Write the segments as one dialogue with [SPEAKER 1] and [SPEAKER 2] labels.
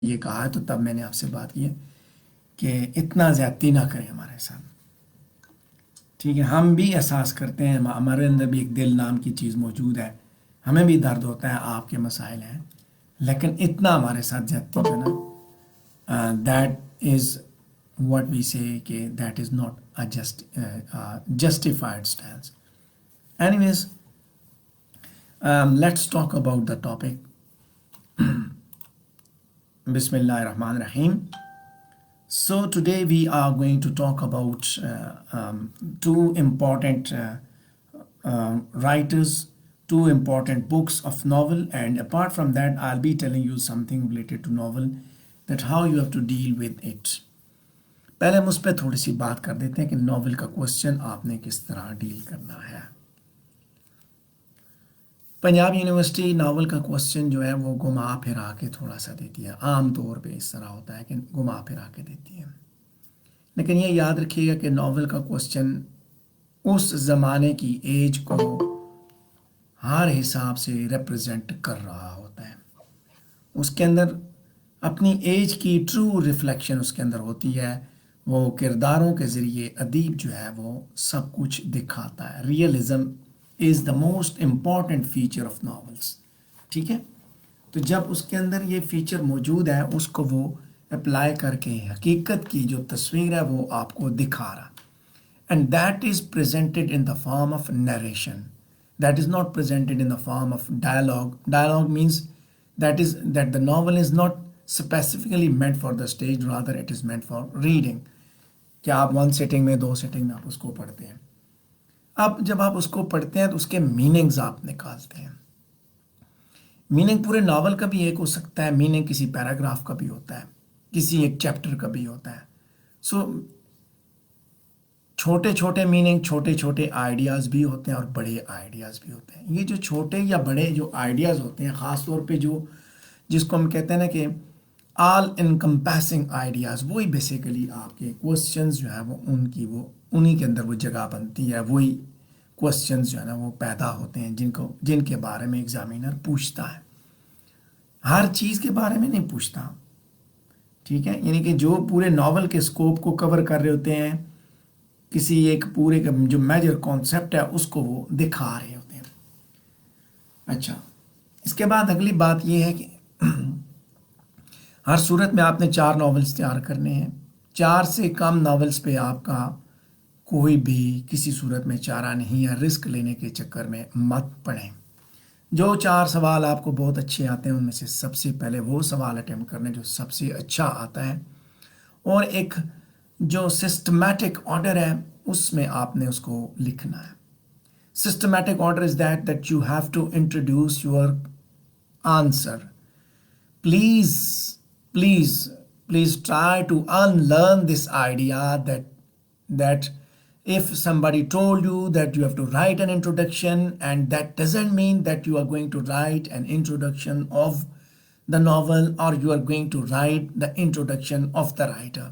[SPEAKER 1] یہ کہا ہے تو تب میں نے آپ سے بات کی ہے کہ اتنا زیادتی نہ کریں ہمارے ساتھ. ٹھیک ہے، ہم بھی احساس کرتے ہیں، ہمارے اندر بھی ایک دل نام کی چیز موجود ہے، ہمیں بھی درد ہوتا ہے، آپ کے مسائل ہیں، لیکن اتنا ہمارے ساتھ زیادتی کرنا، that is what we say کہ that is not justified stance. Anyways, let's talk about the topic. بسم اللہ الرحمن الرحیم. So today we are going to talk about two important writers, two important books of novel, and apart from that, I'll be telling you something related to novel, that how you have to deal with it. پہلے ہم اس پہ تھوڑی سی بات کر دیتے ہیں کہ novel کا کوشچن آپ نے کس طرح ڈیل کرنا ہے. پنجاب یونیورسٹی ناول کا کوشچن جو ہے وہ گھما پھرا کے تھوڑا سا دیتی ہے. عام طور پہ اس طرح ہوتا ہے کہ گھما پھرا کے دیتی ہے، لیکن یہ یاد رکھیے گا کہ ناول کا کوشچن اس زمانے کی ایج کو ہر حساب سے ریپرزینٹ کر رہا ہوتا ہے. اس کے اندر اپنی ایج کی ٹرو ریفلیکشن اس کے اندر ہوتی ہے. وہ کرداروں کے ذریعے ادیب جو ہے وہ سب کچھ دکھاتا ہے. Realism is the most important feature of novels. ٹھیک ہے، تو جب اس کے اندر یہ فیچر موجود ہے اس کو وہ اپلائی کر کے حقیقت کی جو تصویر ہے وہ آپ کو دکھا رہا. And that is presented in the form of narration. That is not presented in the form of dialogue. Dialogue means that the novel is not specifically meant for the stage, rather it is meant for reading. کہ آپ 1 setting میں 2 setting میں آپ اس کو پڑھتے ہیں. اب جب آپ اس کو پڑھتے ہیں تو اس کے میننگز آپ نکالتے ہیں. میننگ پورے ناول کا بھی ایک ہو سکتا ہے، میننگ کسی پیراگراف کا بھی ہوتا ہے، کسی ایک چیپٹر کا بھی ہوتا ہے. سو چھوٹے چھوٹے میننگ، چھوٹے چھوٹے آئیڈیاز بھی ہوتے ہیں اور بڑے آئیڈیاز بھی ہوتے ہیں. یہ جو چھوٹے یا بڑے جو آئیڈیاز ہوتے ہیں، خاص طور پہ جس کو ہم کہتے ہیں نا کہ آل انکمپیسنگ آئیڈیاز، وہی بیسیکلی آپ کے کوشچنز جو ہیں وہ انہی کے اندر وہ جگہ بنتی ہے. وہی کوشچنز جو ہے نا وہ پیدا ہوتے ہیں جن کے بارے میں ایگزامینر پوچھتا ہے. ہر چیز کے بارے میں نہیں پوچھتا. ٹھیک ہے، یعنی کہ جو پورے ناول کے اسکوپ کو کور کر رہے ہوتے ہیں، کسی ایک پورے کا جو میجر کانسیپٹ ہے اس کو وہ دکھا رہے ہوتے ہیں. اچھا، اس کے بعد اگلی بات یہ ہے کہ ہر صورت میں آپ نے 4 ناولز تیار کرنے ہیں. 4 سے کم ناولز پہ آپ کا کوئی بھی کسی صورت میں چارہ نہیں ہے. رسک لینے کے چکر میں مت پڑیں. جو 4 سوال آپ کو بہت اچھے آتے ہیں ان میں سے سب سے پہلے وہ سوال اٹیمپٹ کرنے جو سب سے اچھا آتا ہے، اور ایک جو سسٹمیٹک آرڈر ہے اس میں آپ نے اس کو لکھنا ہے. Systematic order is that you have to introduce your answer. Please please please try to unlearn this idea that if somebody told you that you have to write an introduction, and that doesn't mean that you are going to write an introduction of the novel or you are going to write the introduction of the writer.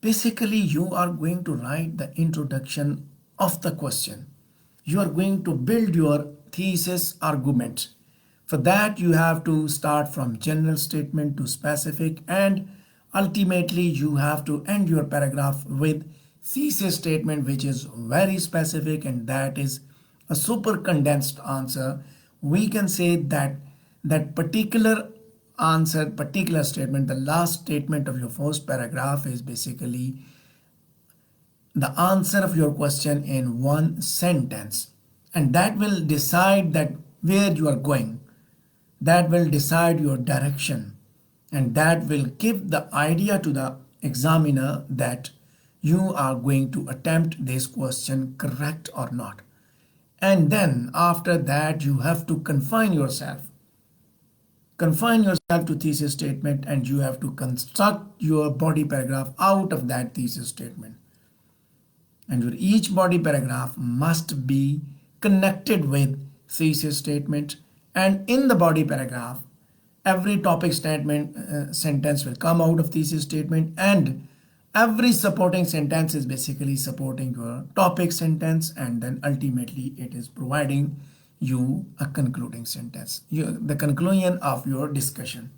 [SPEAKER 1] Basically, you are going to write the introduction of the question. You are going to build your thesis argument. For that, you have to start from general statement to specific, and ultimately, you have to end your paragraph with thesis statement, which is very specific, and that is a super condensed answer. We can say that particular answer, particular statement, the last statement of your first paragraph is basically the answer of your question in 1 sentence, and that will decide that where you are going, that will decide your direction, and that will give the idea to the examiner that you are going to attempt this question correct or not. And then after that you have to confine yourself to thesis statement, and you have to construct your body paragraph out of that thesis statement. And your each body paragraph must be connected with thesis statement, and in the body paragraph every topic statement sentence will come out of thesis statement, and every supporting sentence is basically supporting your topic sentence, and then ultimately it is providing you a concluding sentence, the conclusion of your discussion.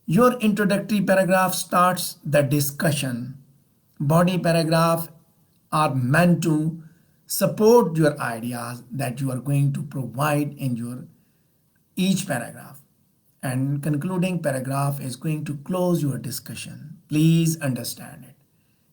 [SPEAKER 1] Your introductory paragraph starts the discussion. Body paragraph are meant to support your ideas that you are going to provide in your each paragraph, and concluding paragraph is going to close your discussion. Please understand it.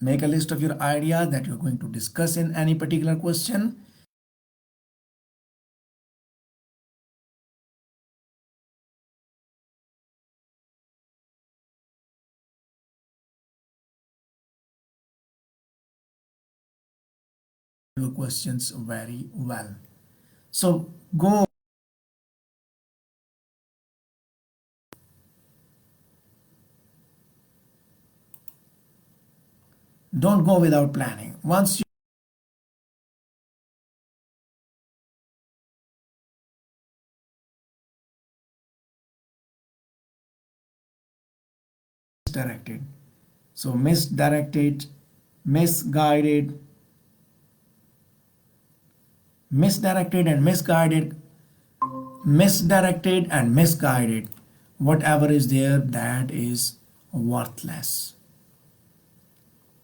[SPEAKER 1] make a list of your ideas that you're going to discuss in any particular question. Your questions very well. So go. Don't go without planning. Once you misdirected. So misdirected, misguided, misdirected and misguided, misdirected and misguided. Whatever is there, that is worthless.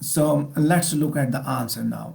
[SPEAKER 1] So let's look at the answer now.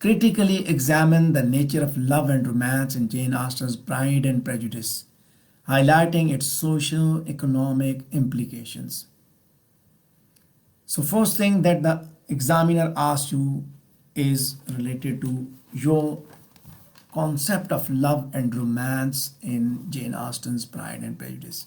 [SPEAKER 1] Critically examine the nature of love and romance in Jane Austen's Pride and Prejudice, highlighting its socio-economic implications. So first thing that the examiner asks you is related to your concept of love and romance in Jane Austen's Pride and Prejudice.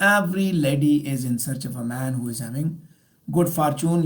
[SPEAKER 1] Every lady is in search of a man who is having good fortune।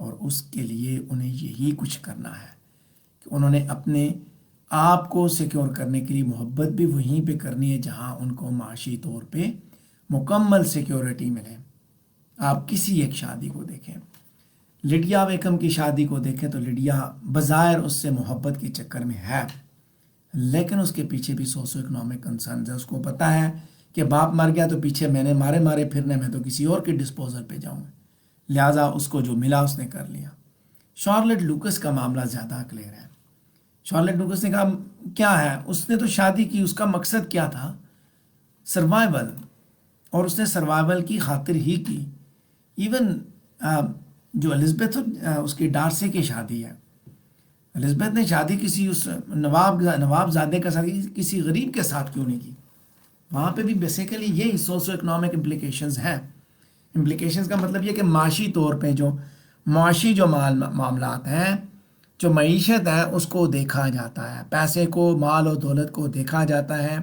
[SPEAKER 1] اور اس کے لیے انہیں یہی کچھ کرنا ہے کہ انہوں نے اپنے آپ کو سیکیور کرنے کے لیے محبت بھی وہیں پہ کرنی ہے جہاں ان کو معاشی طور پہ مکمل سیکیورٹی ملے. آپ کسی ایک شادی کو دیکھیں، لڈیا بیگم کی شادی کو دیکھیں تو لڈیا بظاہر اس سے محبت کے چکر میں ہے، لیکن اس کے پیچھے بھی سوشو اکنامک کنسرنز ہے. اس کو پتہ ہے کہ باپ مر گیا تو پیچھے میں نے مارے پھرنے میں تو کسی اور کے ڈسپوزل پہ جاؤں گا، لہٰذا اس کو جو ملا اس نے کر لیا. شارلٹ لوکس کا معاملہ زیادہ کلیئر ہے. شارلٹ لوکس نے کہا کیا ہے، اس نے تو شادی کی، اس کا مقصد کیا تھا؟ سروائیول. اور اس نے سروائیول کی خاطر ہی کی. ایون جو الزبتھ اس کی ڈارسی کی شادی ہے، الزبتھ نے شادی کسی اس نواب زادے کا ساتھ کسی غریب کے ساتھ کیوں نہیں کی؟ وہاں پہ بھی بیسیکلی یہی سوشو اکنامک امپلیکیشنز ہیں. امپلیکیشنز کا مطلب یہ کہ معاشی طور پہ جو معاشی جو معاملات ہیں، جو معیشت ہے، اس کو دیکھا جاتا ہے، پیسے کو، مال و دولت کو دیکھا جاتا ہے.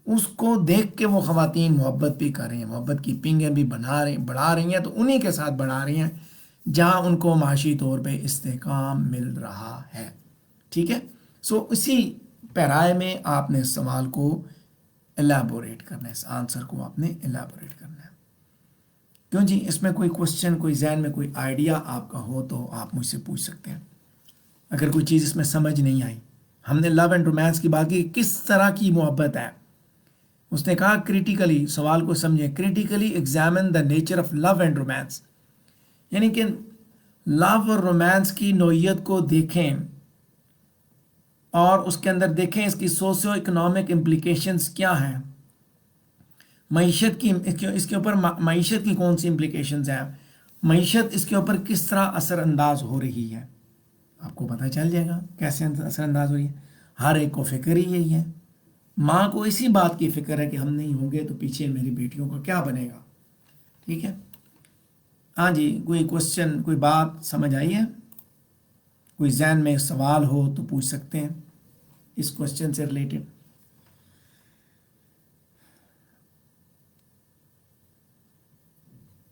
[SPEAKER 1] اس کو دیکھ کے وہ خواتین محبت بھی کر رہی ہیں، محبت کی پنگیں بھی بڑھا رہی ہیں، تو انہی کے ساتھ بڑھا رہی ہیں جہاں ان کو معاشی طور پہ استحکام مل رہا ہے. ٹھیک ہے، سو اسی پیرائے میں آپ نے اس سوال کو ایلیبوریٹ کرنا ہے، اس آنسر کو آپ نے ایلیبوریٹ کرنا ہے. کیوں جی، اس میں کوئی کوشچن، کوئی ذہن میں کوئی آئیڈیا آپ کا ہو تو آپ مجھ سے پوچھ سکتے ہیں. اگر کوئی چیز اس میں سمجھ نہیں آئی، ہم نے لو اینڈ رومانس کی بات کی، کس طرح کی محبت ہے. اس نے کہا کریٹیکلی، سوال کو سمجھیں، critically examine the nature of love and romance, یعنی کہ لو اور رومانس کی نوعیت کو دیکھیں اور اس کے اندر دیکھیں اس کی سوشیو اکنامک امپلیکیشنز کیا ہیں، معیشت کی اس کے اوپر معیشت کی کون سی امپلیکیشنز ہیں، معیشت اس کے اوپر کس طرح اثر انداز ہو رہی ہے. آپ کو پتہ چل جائے گا کیسے اثر انداز ہو رہی ہے. ہر ایک کو فکر ہی یہی ہے. ماں کو اسی بات کی فکر ہے کہ ہم نہیں ہوں گے تو پیچھے میری بیٹیوں کا کیا بنے گا. ٹھیک ہے، ہاں جی، کوئی کوشچن، کوئی بات سمجھ آئی ہے؟ کوئی ذہن میں سوال ہو تو پوچھ سکتے ہیں اس کوشچن سے ریلیٹڈ.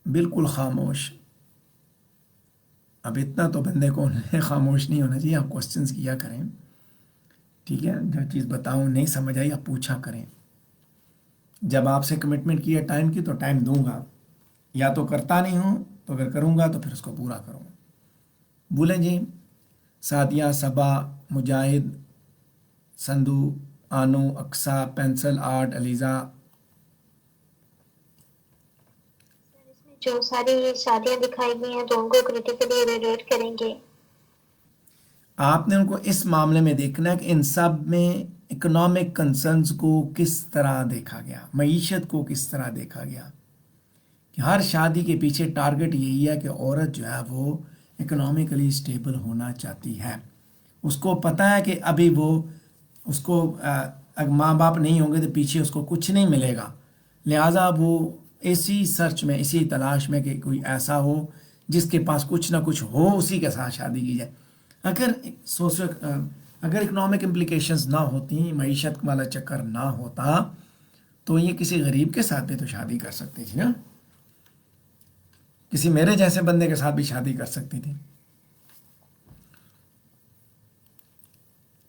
[SPEAKER 1] بالکل خاموش. اب اتنا تو بندے کو خاموش نہیں ہونا چاہیے، آپ کوشچنس کیا کریں. ٹھیک ہے، جو چیز بتاؤں نہیں سمجھ آئی آپ پوچھا کریں. جب آپ سے کمٹمنٹ کی ہے ٹائم کی تو ٹائم دوں گا، یا تو کرتا نہیں ہوں تو اگر کروں گا تو پھر اس کو پورا کروں گا. بولیں جی. سعدیہ، صبا، مجاہد، سندو، آنو، اقصا، پینسل آرٹ، علیزہ.
[SPEAKER 2] جو ساری شادیاں دکھائی گئی ہیں تو ان کو کریٹیکلی ایویلویٹ کریں گے.
[SPEAKER 1] آپ نے ان کو اس معاملے میں دیکھنا ہے کہ ان سب میں اکنامک کنسرنز کو کس طرح دیکھا گیا، معیشت کو کس طرح دیکھا گیا. کہ ہر شادی کے پیچھے ٹارگٹ یہی ہے کہ عورت جو ہے وہ اکنامکلی اسٹیبل ہونا چاہتی ہے. اس کو پتہ ہے کہ ابھی وہ اس کو اگر ماں باپ نہیں ہوں گے تو پیچھے اس کو کچھ نہیں ملے گا، لہٰذا وہ اسی سرچ میں، اسی تلاش میں کہ کوئی ایسا ہو جس کے پاس کچھ نہ کچھ ہو، اسی کے ساتھ شادی کی جائے. اگر اکنامک امپلیکیشنز نہ ہوتی، معیشت والا چکر نہ ہوتا تو یہ کسی غریب کے ساتھ بھی تو شادی کر سکتی تھی نا، کسی میرے جیسے بندے کے ساتھ بھی شادی کر سکتی تھی.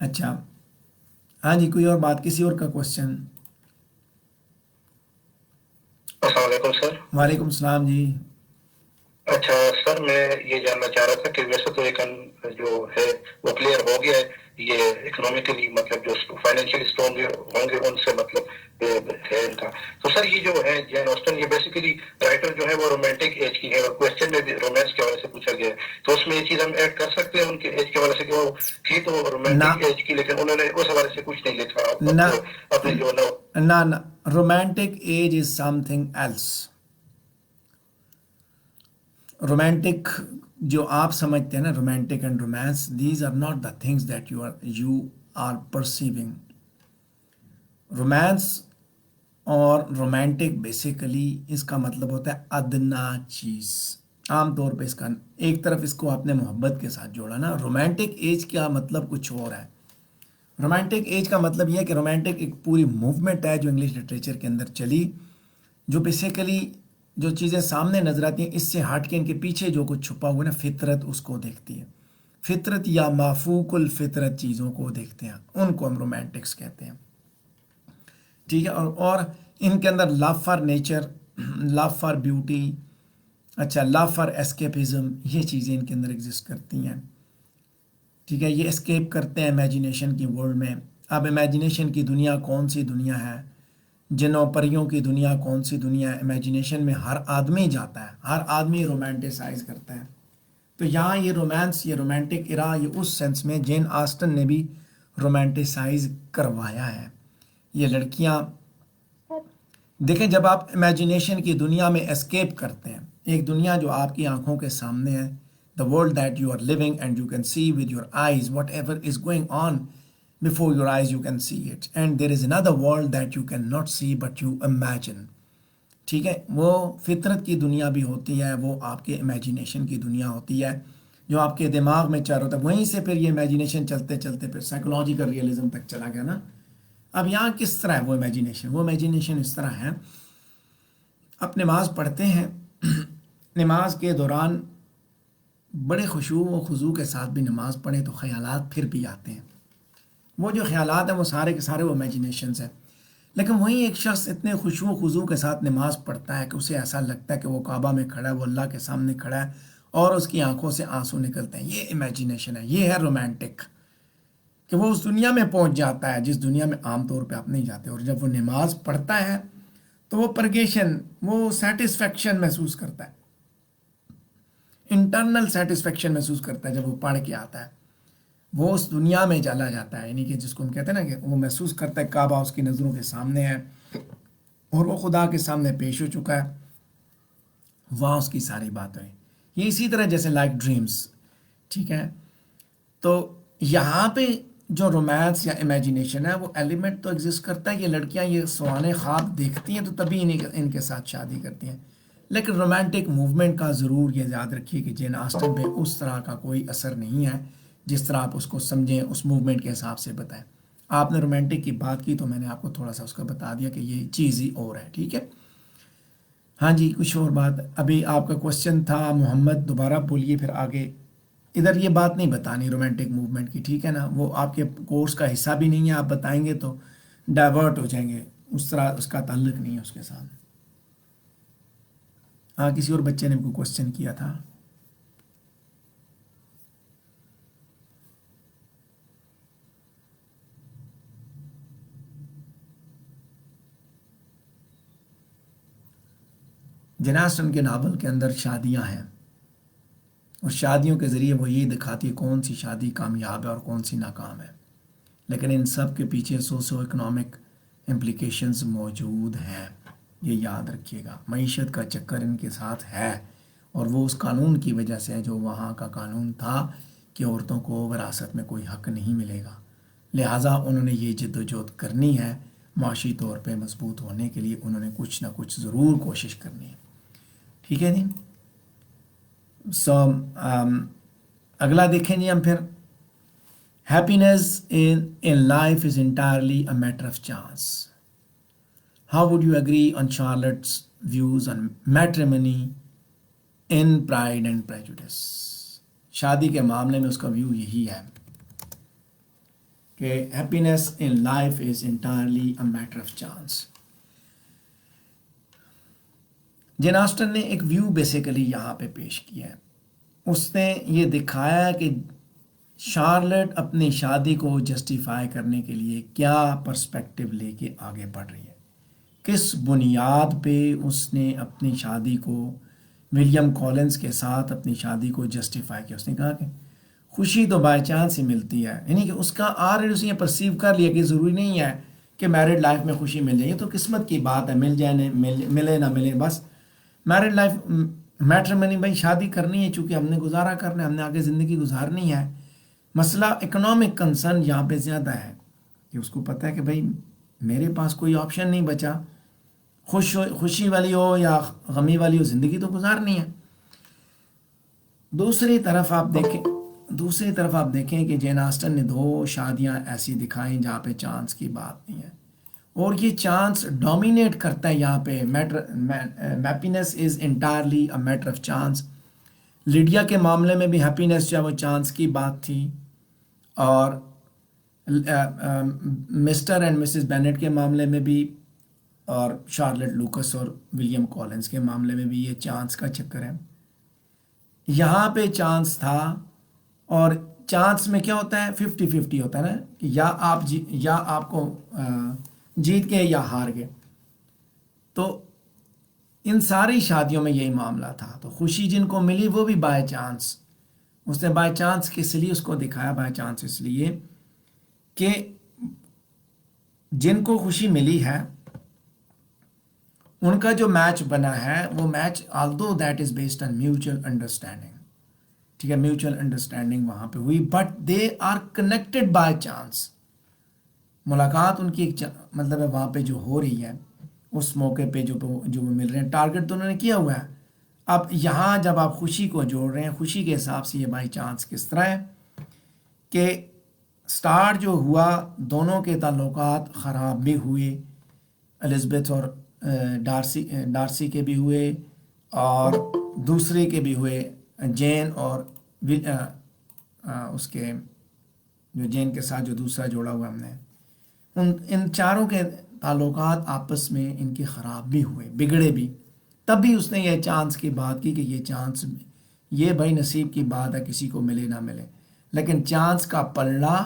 [SPEAKER 1] اچھا، ہاں جی، کوئی اور بات، کسی اور کا کوشچن؟
[SPEAKER 3] السلام علیکم سر.
[SPEAKER 1] وعلیکم السلام جی.
[SPEAKER 3] اچھا سر، میں یہ جاننا چاہ رہا تھا کہ ویسے تو ایک جو ہے وہ کلیئر ہو گیا ہے، یہ اکنامکلی مطلب جو فائنینشیل اسٹرانگ ہوں گے ان سے مطلب ہے ان کا. تو سر یہ جو ہے جین آسٹن، یہ بیسیکلی رائٹر جو ہے وہ رومانٹک ایج کی ہے، اور کوشچن میں بھی رومانس کے حوالے سے پوچھا گیا ہے. تو اس میں یہ چیز ہم ایڈ کر سکتے ہیں ان کے ایج کے حوالے سے کہ وہ تھی تو
[SPEAKER 1] نہ
[SPEAKER 3] رومانٹک ایج کی، لیکن انہوں نے اس حوالے سے کچھ نہیں لکھا
[SPEAKER 1] نہ
[SPEAKER 3] اپنے جو
[SPEAKER 1] نہ romantic age is something else. Romantic جو آپ سمجھتے ہیں نا، romantic and romance, these are not the things that you are perceiving. Romance اور رومانٹک بیسیکلی اس کا مطلب ہوتا ہے ادنا چیز. عام طور پہ اس کا ایک طرف اس کو آپ نے محبت کے ساتھ جوڑا نا. رومانٹک ایج کا مطلب کچھ اور ہے. رومانٹک ایج کا مطلب یہ ہے کہ رومانٹک ایک پوری موومنٹ ہے جو انگلش لٹریچر کے اندر چلی، جو بیسیکلی جو چیزیں سامنے نظر آتی ہیں اس سے ہٹ کے ان کے پیچھے جو کچھ چھپا ہوا ہے نا، فطرت اس کو دیکھتی ہے. فطرت یا مافوق الفطرت چیزوں کو دیکھتے ہیں، ان کو ہم رومانٹکس کہتے ہیں. ٹھیک ہے. اور ان کے اندر love for nature, love for beauty, اچھا لو فار اسکیپزم، یہ چیزیں ان کے اندر ایگزسٹ کرتی ہیں. ٹھیک ہے. یہ اسکیپ کرتے ہیں امیجینیشن کی ورلڈ میں. اب امیجینیشن کی دنیا کون سی دنیا ہے؟ جنوں پریوں کی دنیا کون سی دنیا ہے؟ امیجینیشن میں ہر آدمی جاتا ہے، ہر آدمی رومانٹیسائز کرتا ہے. تو یہاں یہ رومانس، یہ رومانٹک ایرا، یہ اس سینس میں جین آسٹن نے بھی رومانٹیسائز کروایا ہے. یہ لڑکیاں دیکھیں، جب آپ امیجینیشن کی دنیا میں اسکیپ کرتے ہیں، ایک دنیا جو آپ کی آنکھوں کے سامنے ہے، the world that you are living and you can see with your eyes whatever is going on before your eyes, you can see it, and there is another world that you cannot see but you imagine. ٹھیک ہے. وہ فطرت کی دنیا بھی ہوتی ہے، وہ آپ کے امیجینیشن کی دنیا ہوتی ہے جو آپ کے دماغ میں چل رہا ہے. وہیں سے پھر یہ امیجینیشن چلتے چلتے پھر سائیکولوجیکل ریئلزم تک چلا گیا نا. اب یہاں کس طرح ہے وہ امیجینیشن؟ وہ امیجینیشن اس طرح ہے، آپ نماز پڑھتے ہیں، نماز کے دوران بڑے خشوع و خضوع کے ساتھ بھی نماز پڑھیں تو خیالات پھر بھی آتے ہیں. وہ جو خیالات ہیں وہ سارے کے سارے وہ امیجینیشنز ہیں. لیکن وہیں ایک شخص اتنے خشوع و خضوع کے ساتھ نماز پڑھتا ہے کہ اسے ایسا لگتا ہے کہ وہ کعبہ میں کھڑا ہے، وہ اللہ کے سامنے کھڑا ہے اور اس کی آنکھوں سے آنسو نکلتے ہیں. یہ امیجینیشن ہے، یہ ہے رومانٹک، کہ وہ اس دنیا میں پہنچ جاتا ہے جس دنیا میں عام طور پہ آپ نہیں جاتے. اور جب وہ نماز پڑھتا ہے تو وہ پرگیشن، وہ سیٹسفیکشن محسوس کرتا ہے، انٹرنل سیٹسفیکشن محسوس کرتا ہے. جب وہ پڑھ کے آتا ہے وہ اس دنیا میں چلا جاتا ہے، یعنی کہ جس کو ہم کہتے ہیں نا کہ وہ محسوس کرتا ہے کعبہ اس کی نظروں کے سامنے ہے اور وہ خدا کے سامنے پیش ہو چکا ہے، وہاں اس کی ساری باتیں. یہ اسی طرح جیسے لائک ڈریمز. ٹھیک ہے. تو یہاں پہ جو رومانس یا امیجینیشن ہے وہ ایلیمنٹ تو ایگزسٹ کرتا ہے. یہ لڑکیاں یہ سوانح خواب دیکھتی ہیں تو تبھی ان کے ساتھ شادی کرتی ہیں. لیکن رومانٹک موومنٹ کا ضرور یہ یاد رکھیے کہ جین آسٹن پہ اس طرح کا کوئی اثر نہیں ہے جس طرح آپ اس کو سمجھیں، اس موومنٹ کے حساب سے بتائیں. آپ نے رومانٹک کی بات کی تو میں نے آپ کو تھوڑا سا اس کا بتا دیا کہ یہ چیز ہی اور ہے. ٹھیک ہے. ہاں جی، کچھ اور بات؟ ابھی آپ کا کوشچن تھا محمد، دوبارہ بولیے پھر آگے. ادھر یہ بات نہیں بتانی رومانٹک موومنٹ کی، ٹھیک ہے نا، وہ آپ کے کورس کا حصہ بھی نہیں ہے. آپ بتائیں گے تو ڈائیورٹ ہو جائیں گے، اس طرح اس کا تعلق نہیں ہے اس کے ساتھ. ہاں، کسی اور بچے نے کوئی کوشچن کیا تھا. جین آسٹن کے ناول کے اندر شادیاں ہیں اور شادیوں کے ذریعے وہ یہ دکھاتی ہے کون سی شادی کامیاب ہے اور کون سی ناکام ہے. لیکن ان سب کے پیچھے سوشو اکنامک امپلیکیشنز موجود ہیں، یہ یاد رکھیے گا. معیشت کا چکر ان کے ساتھ ہے اور وہ اس قانون کی وجہ سے جو وہاں کا قانون تھا کہ عورتوں کو وراثت میں کوئی حق نہیں ملے گا، لہٰذا انہوں نے یہ جد و جہد کرنی ہے. معاشی طور پہ مضبوط ہونے کے لیے انہوں نے کچھ نہ کچھ ضرور کوشش کرنی ہے. ٹھیک ہے جی. سو اگلا دیکھیں جی ہم پھر. Happiness in life is entirely a matter of chance. How would you agree on Charlotte's views on matrimony in Pride and Prejudice? شادی کے معاملے میں اس کا ویو یہی ہے کہ happiness in life is entirely a matter of chance. Jane Austen نے ایک ویو بیسیکلی یہاں پہ پیش کیا ہے. اس نے یہ دکھایا ہے کہ شارلٹ اپنی شادی کو جسٹیفائی کرنے کے لیے کیا پرسپیکٹیو لے کے آگے بڑھ رہی ہے، کس بنیاد پہ اس نے اپنی شادی کو ولیم کولنز کے ساتھ اپنی شادی کو جسٹیفائی کیا. اس نے کہا کہ خوشی تو بائی چانس ہی ملتی ہے، یعنی کہ اس کا آلریڈی اس نے پرسیو کر لیا کہ ضروری نہیں ہے کہ میرڈ لائف میں خوشی مل جائے، یہ تو قسمت کی بات ہے، مل جائے ملے نہ ملے. بس میرڈ لائف میٹرمنی، بھائی شادی کرنی ہے چونکہ ہم نے گزارا کرنا ہے، ہم نے آگے زندگی گزارنی ہے. مسئلہ اکنامک کنسرن یہاں پہ زیادہ ہے کہ اس کو پتہ ہے کہ بھائی میرے پاس کوئی آپشن نہیں بچا، خوشی والی ہو یا غمی والی ہو، زندگی تو گزارنی ہے. دوسری طرف آپ دیکھیں کہ جین آسٹن نے 2 شادیاں ایسی دکھائیں جہاں پہ چانس کی بات نہیں ہے. اور یہ چانس ڈومینیٹ کرتا ہے یہاں پہ. Happiness is entirely a matter of chance. Lydia کے معاملے میں بھی ہیپینس جو ہے وہ چانس کی بات تھی, اور مسٹر اینڈ مسز بینٹ کے معاملے میں بھی, اور شارلٹ لوکس اور ولیم کولنز کے معاملے میں بھی یہ چانس کا چکر ہے. یہاں پہ چانس تھا, اور چانس میں کیا ہوتا ہے, 50-50 ہوتا ہے نا, کہ یا آپ کو جیت گئے یا ہار گئے. تو ان ساری شادیوں میں یہی معاملہ تھا. تو خوشی جن کو ملی وہ بھی بائی چانس, اس نے بائی چانس کس لیے اس کو دکھایا, بائی چانس اس لیے کہ جن کو خوشی ملی ہے ان کا جو میچ بنا ہے وہ match although that is based on mutual understanding, ٹھیک ہے, میوچل انڈرسٹینڈنگ وہاں پہ ہوئی, but they are connected by chance. ملاقات ان کی ایک مطلب ہے وہاں پہ جو ہو رہی ہے اس موقع پہ جو وہ مل رہے ہیں, ٹارگٹ تو انہوں نے کیا ہوا ہے. اب یہاں جب آپ خوشی کو جوڑ رہے ہیں, خوشی کے حساب سے یہ بائی چانس کس طرح ہے کہ سٹارٹ جو ہوا, دونوں کے تعلقات خراب بھی ہوئے, الزبتھ اور ڈارسی کے بھی ہوئے, اور دوسرے کے بھی ہوئے, جین اور اس کے جو جین کے ساتھ جو دوسرا جوڑا ہوا ہم نے, ان چاروں کے تعلقات آپس میں ان کے خراب بھی ہوئے, بگڑے بھی. تب بھی اس نے یہ چانس کی بات کی کہ یہ چانس, یہ بھائی نصیب کی بات ہے, کسی کو ملے نہ ملے, لیکن چانس کا پلڑا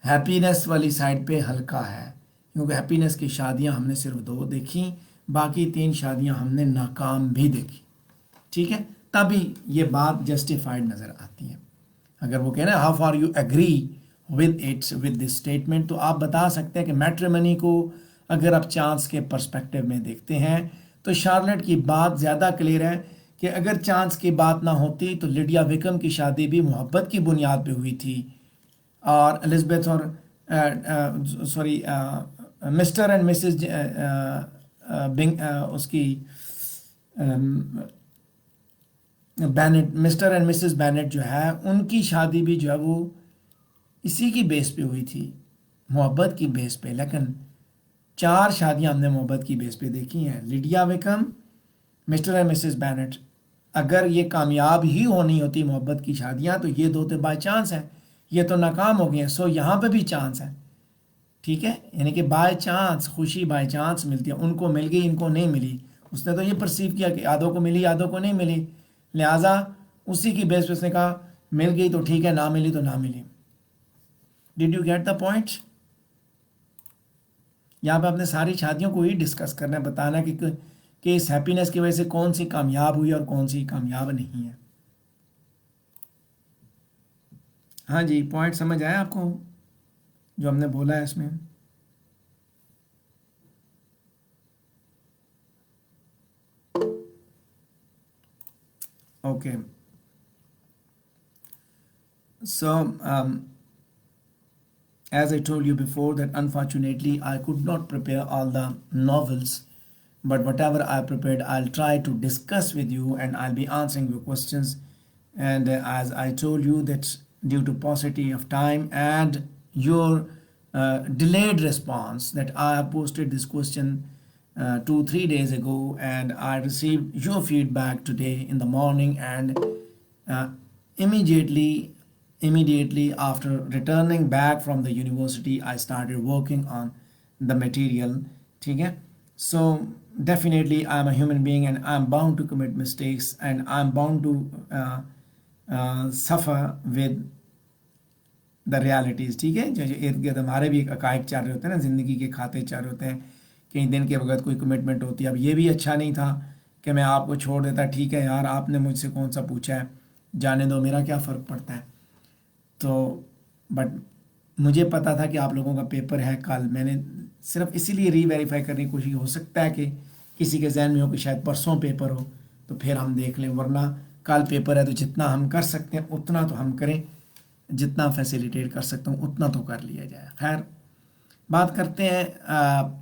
[SPEAKER 1] ہیپینس والی سائڈ پہ ہلکا ہے, کیونکہ ہیپینس کی شادیاں ہم نے صرف 2 دیکھی, باقی 3 شادیاں ہم نے ناکام بھی دیکھی, ٹھیک ہے. تبھی یہ بات جسٹیفائڈ نظر آتی ہے. اگر وہ کہنا how far you agree with this statement, تو آپ بتا سکتے ہیں کہ میٹریمنی کو اگر آپ چانس کے پرسپیکٹیو میں دیکھتے ہیں تو شارلٹ کی بات زیادہ کلیئر ہے کہ اگر چانس کی بات نہ ہوتی تو لیڈیا وکم کی شادی بھی محبت کی بنیاد پہ ہوئی تھی, اور الزبتھ اور مسٹر اینڈ مسز اس کی Bennet, Mr and Mrs Bennet جو ہے ان کی شادی بھی جو ہے وہ اسی کی بیس پہ ہوئی تھی, محبت کی بیس پہ. لیکن 4 شادیاں ہم نے محبت کی بیس پہ دیکھی ہیں. لیڈیا وکم, مسٹر اینڈ مسز بینٹ, اگر یہ کامیاب ہی ہونی ہوتی محبت کی شادیاں تو یہ 2 تو بائی چانس ہیں, یہ تو ناکام ہو گئے ہیں. سو یہاں پہ بھی چانس ہے, ٹھیک ہے, یعنی کہ بائی چانس خوشی بائی چانس ملتی ہے, ان کو مل گئی ان کو نہیں ملی. اس نے تو یہ پرسیو کیا کہ آدھوں کو ملی آدھوں کو نہیں ملی, لہٰذا اسی کی بیس پہ اس نے کہا مل گئی تو ٹھیک ہے, نہ ملی تو نہ ملی. Did you get the point? یہاں پہ آپ نے ساری شادیوں کو ہی ڈسکس کرنا ہے, بتانا ہے کہ اس ہیپینس کی وجہ سے کون سی کامیاب ہوئی اور کون سی کامیاب نہیں ہے. ہاں جی, پوائنٹ سمجھ آیا آپ کو جو ہم نے بولا ہے اس میں؟ Okay. So, as I told you before that unfortunately I could not prepare all the novels, but whatever I prepared I'll try to discuss with you and I'll be answering your questions. And as I told you that due to paucity of time and your delayed response, that I have posted this question 2-3 days ago, and I received your feedback today in the morning, and immediately after returning back from the university I started working on the material, ٹھیک ہے. So definitely I'm a human being and I'm bound to commit mistakes and I'm bound to suffer with the realities, ٹھیک ہے. جو ارد گرد ہمارے بھی حقائق چل رہے ہوتے ہیں نا, زندگی کے کھاتے چل رہے ہوتے ہیں, کئی دن کے وقت کوئی کمٹمنٹ ہوتی ہے. اب یہ بھی اچھا نہیں تھا کہ میں آپ کو چھوڑ دیتا, ٹھیک ہے یار آپ نے مجھ سے کون سا پوچھا ہے, جانے دو, میرا کیا فرق پڑتا ہے. تو بٹ مجھے پتا تھا کہ آپ لوگوں کا پیپر ہے کل, میں نے صرف اسی لیے ری ویریفائی کرنے کی کوشش, ہو سکتا ہے کہ کسی کے ذہن میں ہو کہ شاید پرسوں پیپر ہو تو پھر ہم دیکھ لیں, ورنہ کل پیپر ہے تو جتنا ہم کر سکتے ہیں اتنا تو ہم کریں, جتنا فیسیلیٹیٹ کر سکتا ہوں اتنا تو کر لیا جائے. خیر, بات کرتے ہیں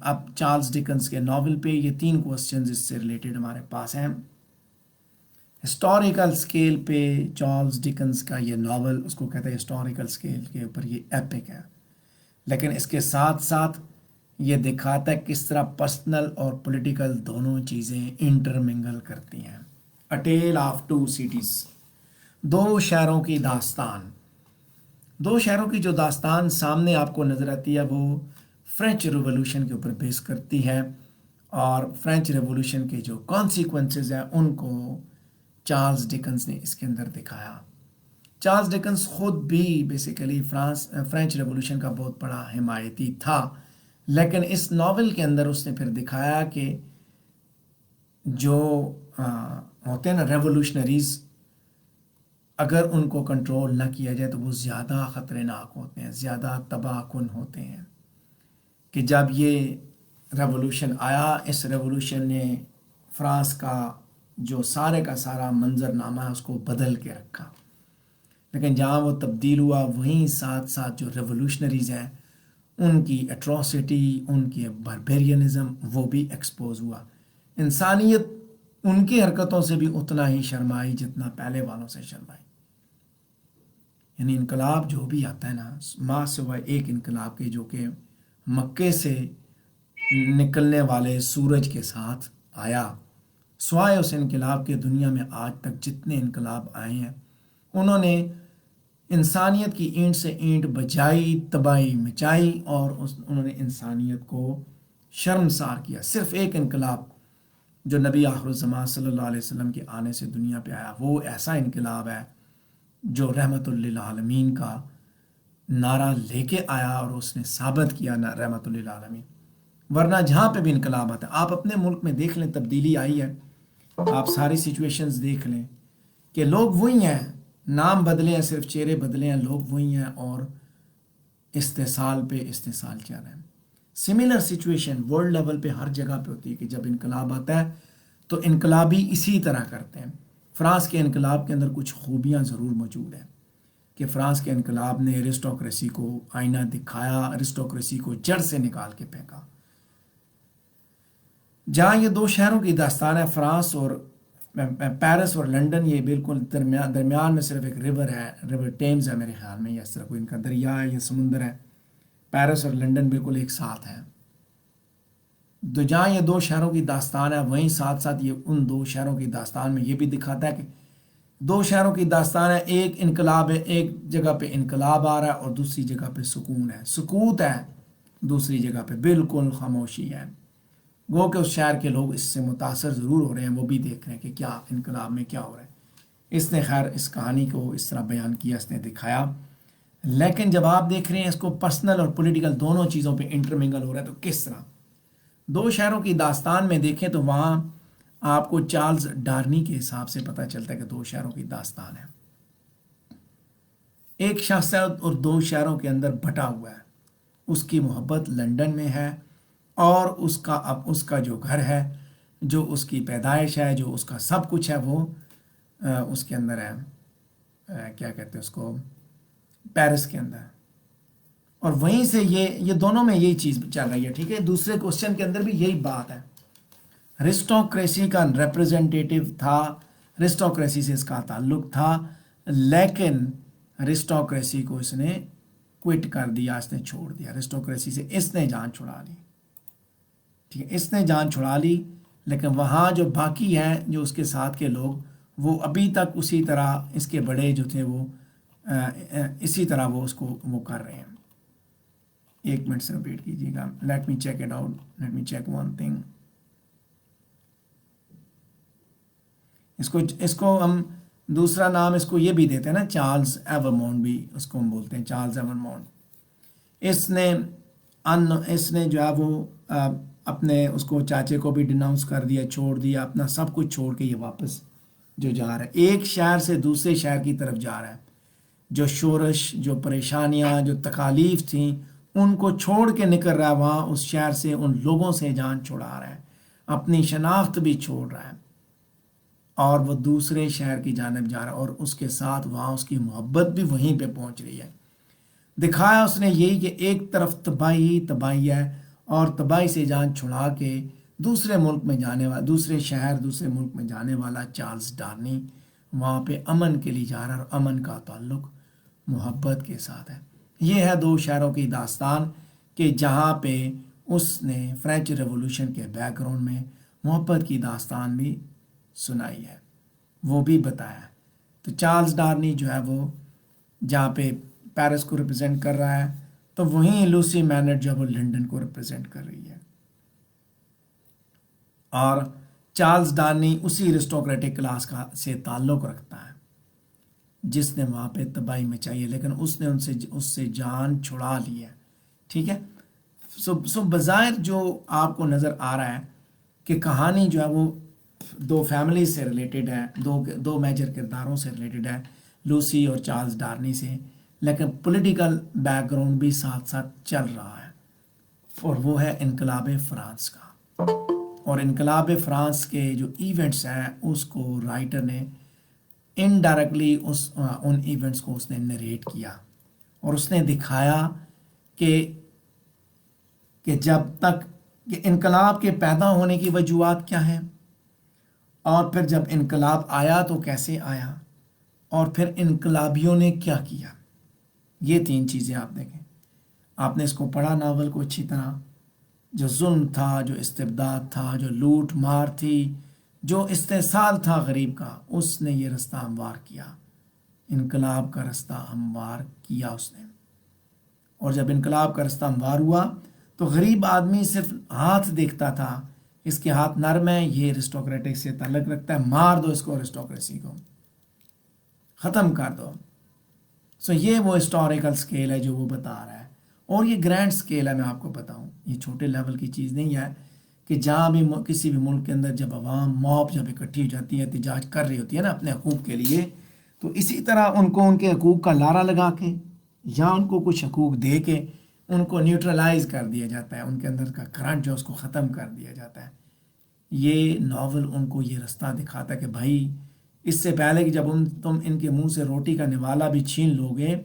[SPEAKER 1] اب چارلز ڈکنس کے ناول پہ. یہ 3 کوسچنز اس سے ریلیٹڈ ہمارے پاس ہیں. ہسٹوریکل سکیل پہ چارلز ڈکنس کا یہ ناول, اس کو کہتے ہیں ہسٹوریکل سکیل کے اوپر یہ ایپک ہے, لیکن اس کے ساتھ ساتھ یہ دکھاتا ہے کس طرح پرسنل اور پولیٹیکل دونوں چیزیں انٹرمنگل کرتی ہیں. A tale of two cities, دو شہروں کی داستان. دو شہروں کی جو داستان سامنے آپ کو نظر آتی ہے وہ فرینچ ریولوشن کے اوپر بیس کرتی ہے، اور فرینچ ریولوشن کے جو کانسیکوینسز ہیں ان کو چارلز ڈکنس نے اس کے اندر دکھایا. چارلز ڈکنس خود بھی بیسیکلی فرینچ ریولوشن کا بہت بڑا حمایتی تھا، لیکن اس ناول کے اندر اس نے پھر دکھایا کہ جو ہوتے ہیں نا ریولوشنریز، اگر ان کو کنٹرول نہ کیا جائے تو وہ زیادہ خطرناک ہوتے ہیں، زیادہ تباہ کن ہوتے ہیں. کہ جب یہ ریولوشن آیا، اس ریولوشن نے فرانس کا جو سارے کا سارا منظر نامہ ہے اس کو بدل کے رکھا. لیکن جہاں وہ تبدیل ہوا وہیں ساتھ ساتھ جو ریولوشنریز ہیں ان کی اٹراسٹی، ان کی باربیرینزم وہ بھی ایکسپوز ہوا. انسانیت ان کی حرکتوں سے بھی اتنا ہی شرمائی جتنا پہلے والوں سے شرمائی. یعنی انقلاب جو بھی آتا ہے نا، ماں سوائے ایک انقلاب کے جو کہ مکے سے نکلنے والے سورج کے ساتھ آیا، سوائے اس انقلاب کے دنیا میں آج تک جتنے انقلاب آئے ہیں انہوں نے انسانیت کی اینٹ سے اینٹ بجائی، تباہی مچائی، اور انہوں نے انسانیت کو شرمسار کیا. صرف ایک انقلاب جو نبی آخر الزمان صلی اللہ علیہ وسلم کے آنے سے دنیا پہ آیا، وہ ایسا انقلاب ہے جو رحمت للعالمین کا نعرہ لے کے آیا اور اس نے ثابت کیا نا رحمت للعالمین. ورنہ جہاں پہ بھی انقلاب آتا ہے، آپ اپنے ملک میں دیکھ لیں تبدیلی آئی ہے، آپ ساری سچویشنز دیکھ لیں کہ لوگ وہی ہیں، نام بدلے ہیں، صرف چہرے بدلے ہیں، لوگ وہی ہیں اور استحصال پہ استحصال چل رہے ہیں. سملر سچویشن ورلڈ لیول پہ ہر جگہ پہ ہوتی ہے کہ جب انقلاب آتا ہے تو انقلابی اسی طرح کرتے ہیں. فرانس کے انقلاب کے اندر کچھ خوبیاں ضرور موجود ہیں کہ فرانس کے انقلاب نے ارسٹوکریسی کو آئینہ دکھایا، ارسٹوکریسی کو جڑ سے نکال کے پھینکا. جہاں یہ دو شہروں کی داستان ہے، فرانس اور پیرس اور لنڈن، یہ بالکل درمیان میں صرف ایک ریور ہے، ریور ٹیمز ہے میرے خیال میں، یا اس طرح کوئی ان کا دریا ہے یا سمندر ہے. پیرس اور لنڈن بالکل ایک ساتھ ہیں. جہاں یہ دو شہروں کی داستان ہے وہیں ساتھ ساتھ یہ ان دو شہروں کی داستان میں یہ بھی دکھاتا ہے کہ دو شہروں کی داستان ہے، ایک انقلاب ہے، ایک جگہ پہ انقلاب آ رہا ہے اور دوسری جگہ پہ سکون ہے، سکوت ہے، دوسری جگہ پہ بالکل خاموشی ہے. گو کہ اس شہر کے لوگ اس سے متاثر ضرور ہو رہے ہیں، وہ بھی دیکھ رہے ہیں کہ کیا انقلاب میں کیا ہو رہا ہے. اس نے خیر اس کہانی کو اس طرح بیان کیا، اس نے دکھایا. لیکن جب آپ دیکھ رہے ہیں اس کو پرسنل اور پولیٹیکل دونوں چیزوں پہ انٹرمنگل ہو رہا ہے تو کس طرح دو شہروں کی داستان میں دیکھیں تو وہاں آپ کو چارلز ڈارنی کے حساب سے پتہ چلتا ہے کہ دو شہروں کی داستان ہے. ایک شخص ہے اور دو شہروں کے اندر بٹا ہوا ہے. اس کی محبت لنڈن میں ہے اور اس کا جو گھر ہے، جو اس کی پیدائش ہے، جو اس کا سب کچھ ہے، وہ اس کے اندر ہے، کیا کہتے ہیں اس کو، پیرس کے اندر. اور وہیں سے یہ دونوں میں یہی چیز چل رہی ہے. ٹھیک ہے، دوسرے کوسچن کے اندر بھی یہی بات ہے. ارسٹوکریسی کا ریپرزینٹیٹیو تھا، ارسٹوکریسی سے اس کا تعلق تھا، لیکن ارسٹوکریسی کو اس نے کوئٹ کر دیا، اس نے چھوڑ دیا. ارسٹوکریسی سے اس نے جان چھڑا لی. ٹھیک ہے، اس نے جان چھڑا لی، لیکن وہاں جو باقی ہیں جو اس کے ساتھ کے لوگ وہ ابھی تک اسی طرح، اس کے بڑے جو تھے وہ اسی طرح وہ اس کو وہ کر رہے ہیں. ایک منٹ سے ریپیٹ کیجیے گا. Let me check it out, let me check one thing. اس کو ہم دوسرا نام اس کو یہ بھی دیتے ہیں نا، چارلز ایورمونٹ بھی اس کو ہم بولتے ہیں، چارلز ایورمونٹ. اس نے جو ہے وہ اپنے اس کو چاچے کو بھی ڈیناؤنس کر دیا، چھوڑ دیا، اپنا سب کچھ چھوڑ کے یہ واپس جو جا رہا ہے، ایک شہر سے دوسرے شہر کی طرف جا رہا ہے. جو شورش، جو پریشانیاں، جو تکالیف تھیں ان کو چھوڑ کے نکل رہا ہے وہاں اس شہر سے، ان لوگوں سے جان چھڑا رہا ہے، اپنی شناخت بھی چھوڑ رہا ہے اور وہ دوسرے شہر کی جانب جا رہا ہے، اور اس کے ساتھ وہاں اس کی محبت بھی وہیں پہ پہنچ رہی ہے. دکھایا اس نے یہی کہ ایک طرف تباہی ہے اور تباہی سے جان چھڑا کے دوسرے ملک میں جانے والا، دوسرے شہر، دوسرے ملک میں جانے والا چارلز ڈارنی وہاں پہ امن کے لیے جا رہا ہے، اور امن کا تعلق محبت کے ساتھ ہے. یہ ہے دو شہروں کی داستان کہ جہاں پہ اس نے فرینچ ریولوشن کے بیک گراؤنڈ میں محبت کی داستان بھی سنائی ہے، وہ بھی بتایا ہے۔ تو چارلز ڈارنی جو ہے وہ جہاں پہ پیرس کو ریپرزینٹ کر رہا ہے، تو وہیں لوسی مینٹ جو ہے وہ لنڈن کو ریپرزینٹ کر رہی ہے، اور چارلز ڈارنی اسی ارسٹوکریٹک کلاس کا سے تعلق رکھتا ہے جس نے وہاں پہ تباہی مچائی ہے، لیکن اس نے اس سے جان چھڑا لی ہے، ٹھیک ہے۔ سو بظاہر جو آپ کو نظر آ رہا ہے کہ کہانی جو ہے وہ دو فیملیز سے ریلیٹڈ ہے، دو میجر کرداروں سے ریلیٹڈ ہے، لوسی اور چارلز ڈارنی سے، لیکن پولیٹیکل بیک گراؤنڈ بھی ساتھ ساتھ چل رہا ہے، اور وہ ہے انقلاب فرانس کا۔ اور انقلاب فرانس کے جو ایونٹس ہیں اس کو رائٹر نے انڈائریکٹلی ان ایونٹس کو اس نے نریٹ کیا، اور اس نے دکھایا کہ جب تک کہ انقلاب کے پیدا ہونے کی وجوہات کیا ہیں، اور پھر جب انقلاب آیا تو کیسے آیا، اور پھر انقلابیوں نے کیا کیا۔ یہ 3 چیزیں آپ دیکھیں، آپ نے اس کو پڑھا ناول کو اچھی طرح، جو ظلم تھا، جو استبداد تھا، جو لوٹ مار تھی، جو استحصال تھا غریب کا، اس نے یہ رستہ ہموار کیا، انقلاب کا رستہ ہموار کیا اس نے۔ اور جب انقلاب کا رستہ ہموار ہوا تو غریب آدمی صرف ہاتھ دیکھتا تھا، اس کے ہاتھ نرم ہے، یہ ارسٹوکریٹک سے تعلق رکھتا ہے، مار دو اس کو، ارسٹوکریسی کو ختم کر دو۔ سو یہ وہ ہسٹوریکل سکیل ہے جو وہ بتا رہا ہے، اور یہ گرینڈ سکیل ہے، میں آپ کو بتاؤں یہ چھوٹے لیول کی چیز نہیں ہے کہ جہاں بھی کسی بھی ملک کے اندر جب عوام موب جب اکٹھی ہو جاتی ہے، احتجاج کر رہی ہوتی ہے نا اپنے حقوق کے لیے، تو اسی طرح ان کو ان کے حقوق کا لارا لگا کے یا ان کو کچھ حقوق دے کے ان کو نیوٹرلائز کر دیا جاتا ہے، ان کے اندر کا کرنٹ جو اس کو ختم کر دیا جاتا ہے۔ یہ ناول ان کو یہ رستہ دکھاتا ہے کہ بھائی اس سے پہلے کہ جب تم ان کے منہ سے روٹی کا نوالا بھی چھین لو گے،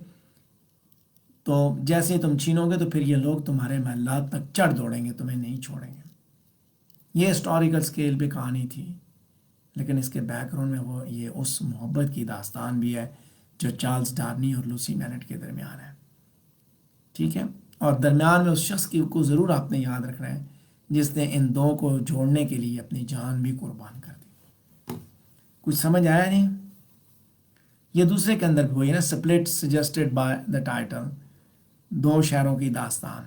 [SPEAKER 1] تو جیسے تم چھینو گے تو پھر یہ لوگ تمہارے محلات تک چڑھ دوڑیں گے، تمہیں نہیں چھوڑیں گے۔ یہ ہسٹوریکل سکیل پہ کہانی تھی، لیکن اس کے بیک گراؤنڈ میں وہ یہ اس محبت کی داستان بھی ہے جو چارلز ڈارنی اور لوسی مینٹ کے درمیان ہے، ٹھیک ہے۔ اور درمیان میں اس شخص کی کو ضرور آپ نے یاد رکھنا ہے جس نے ان دو کو جوڑنے کے لیے اپنی جان بھی قربان کر دی۔ کچھ سمجھ آیا نہیں؟ یہ دوسرے کے اندر بھی وہی نا، split suggested by the title, 2 شہروں کی داستان۔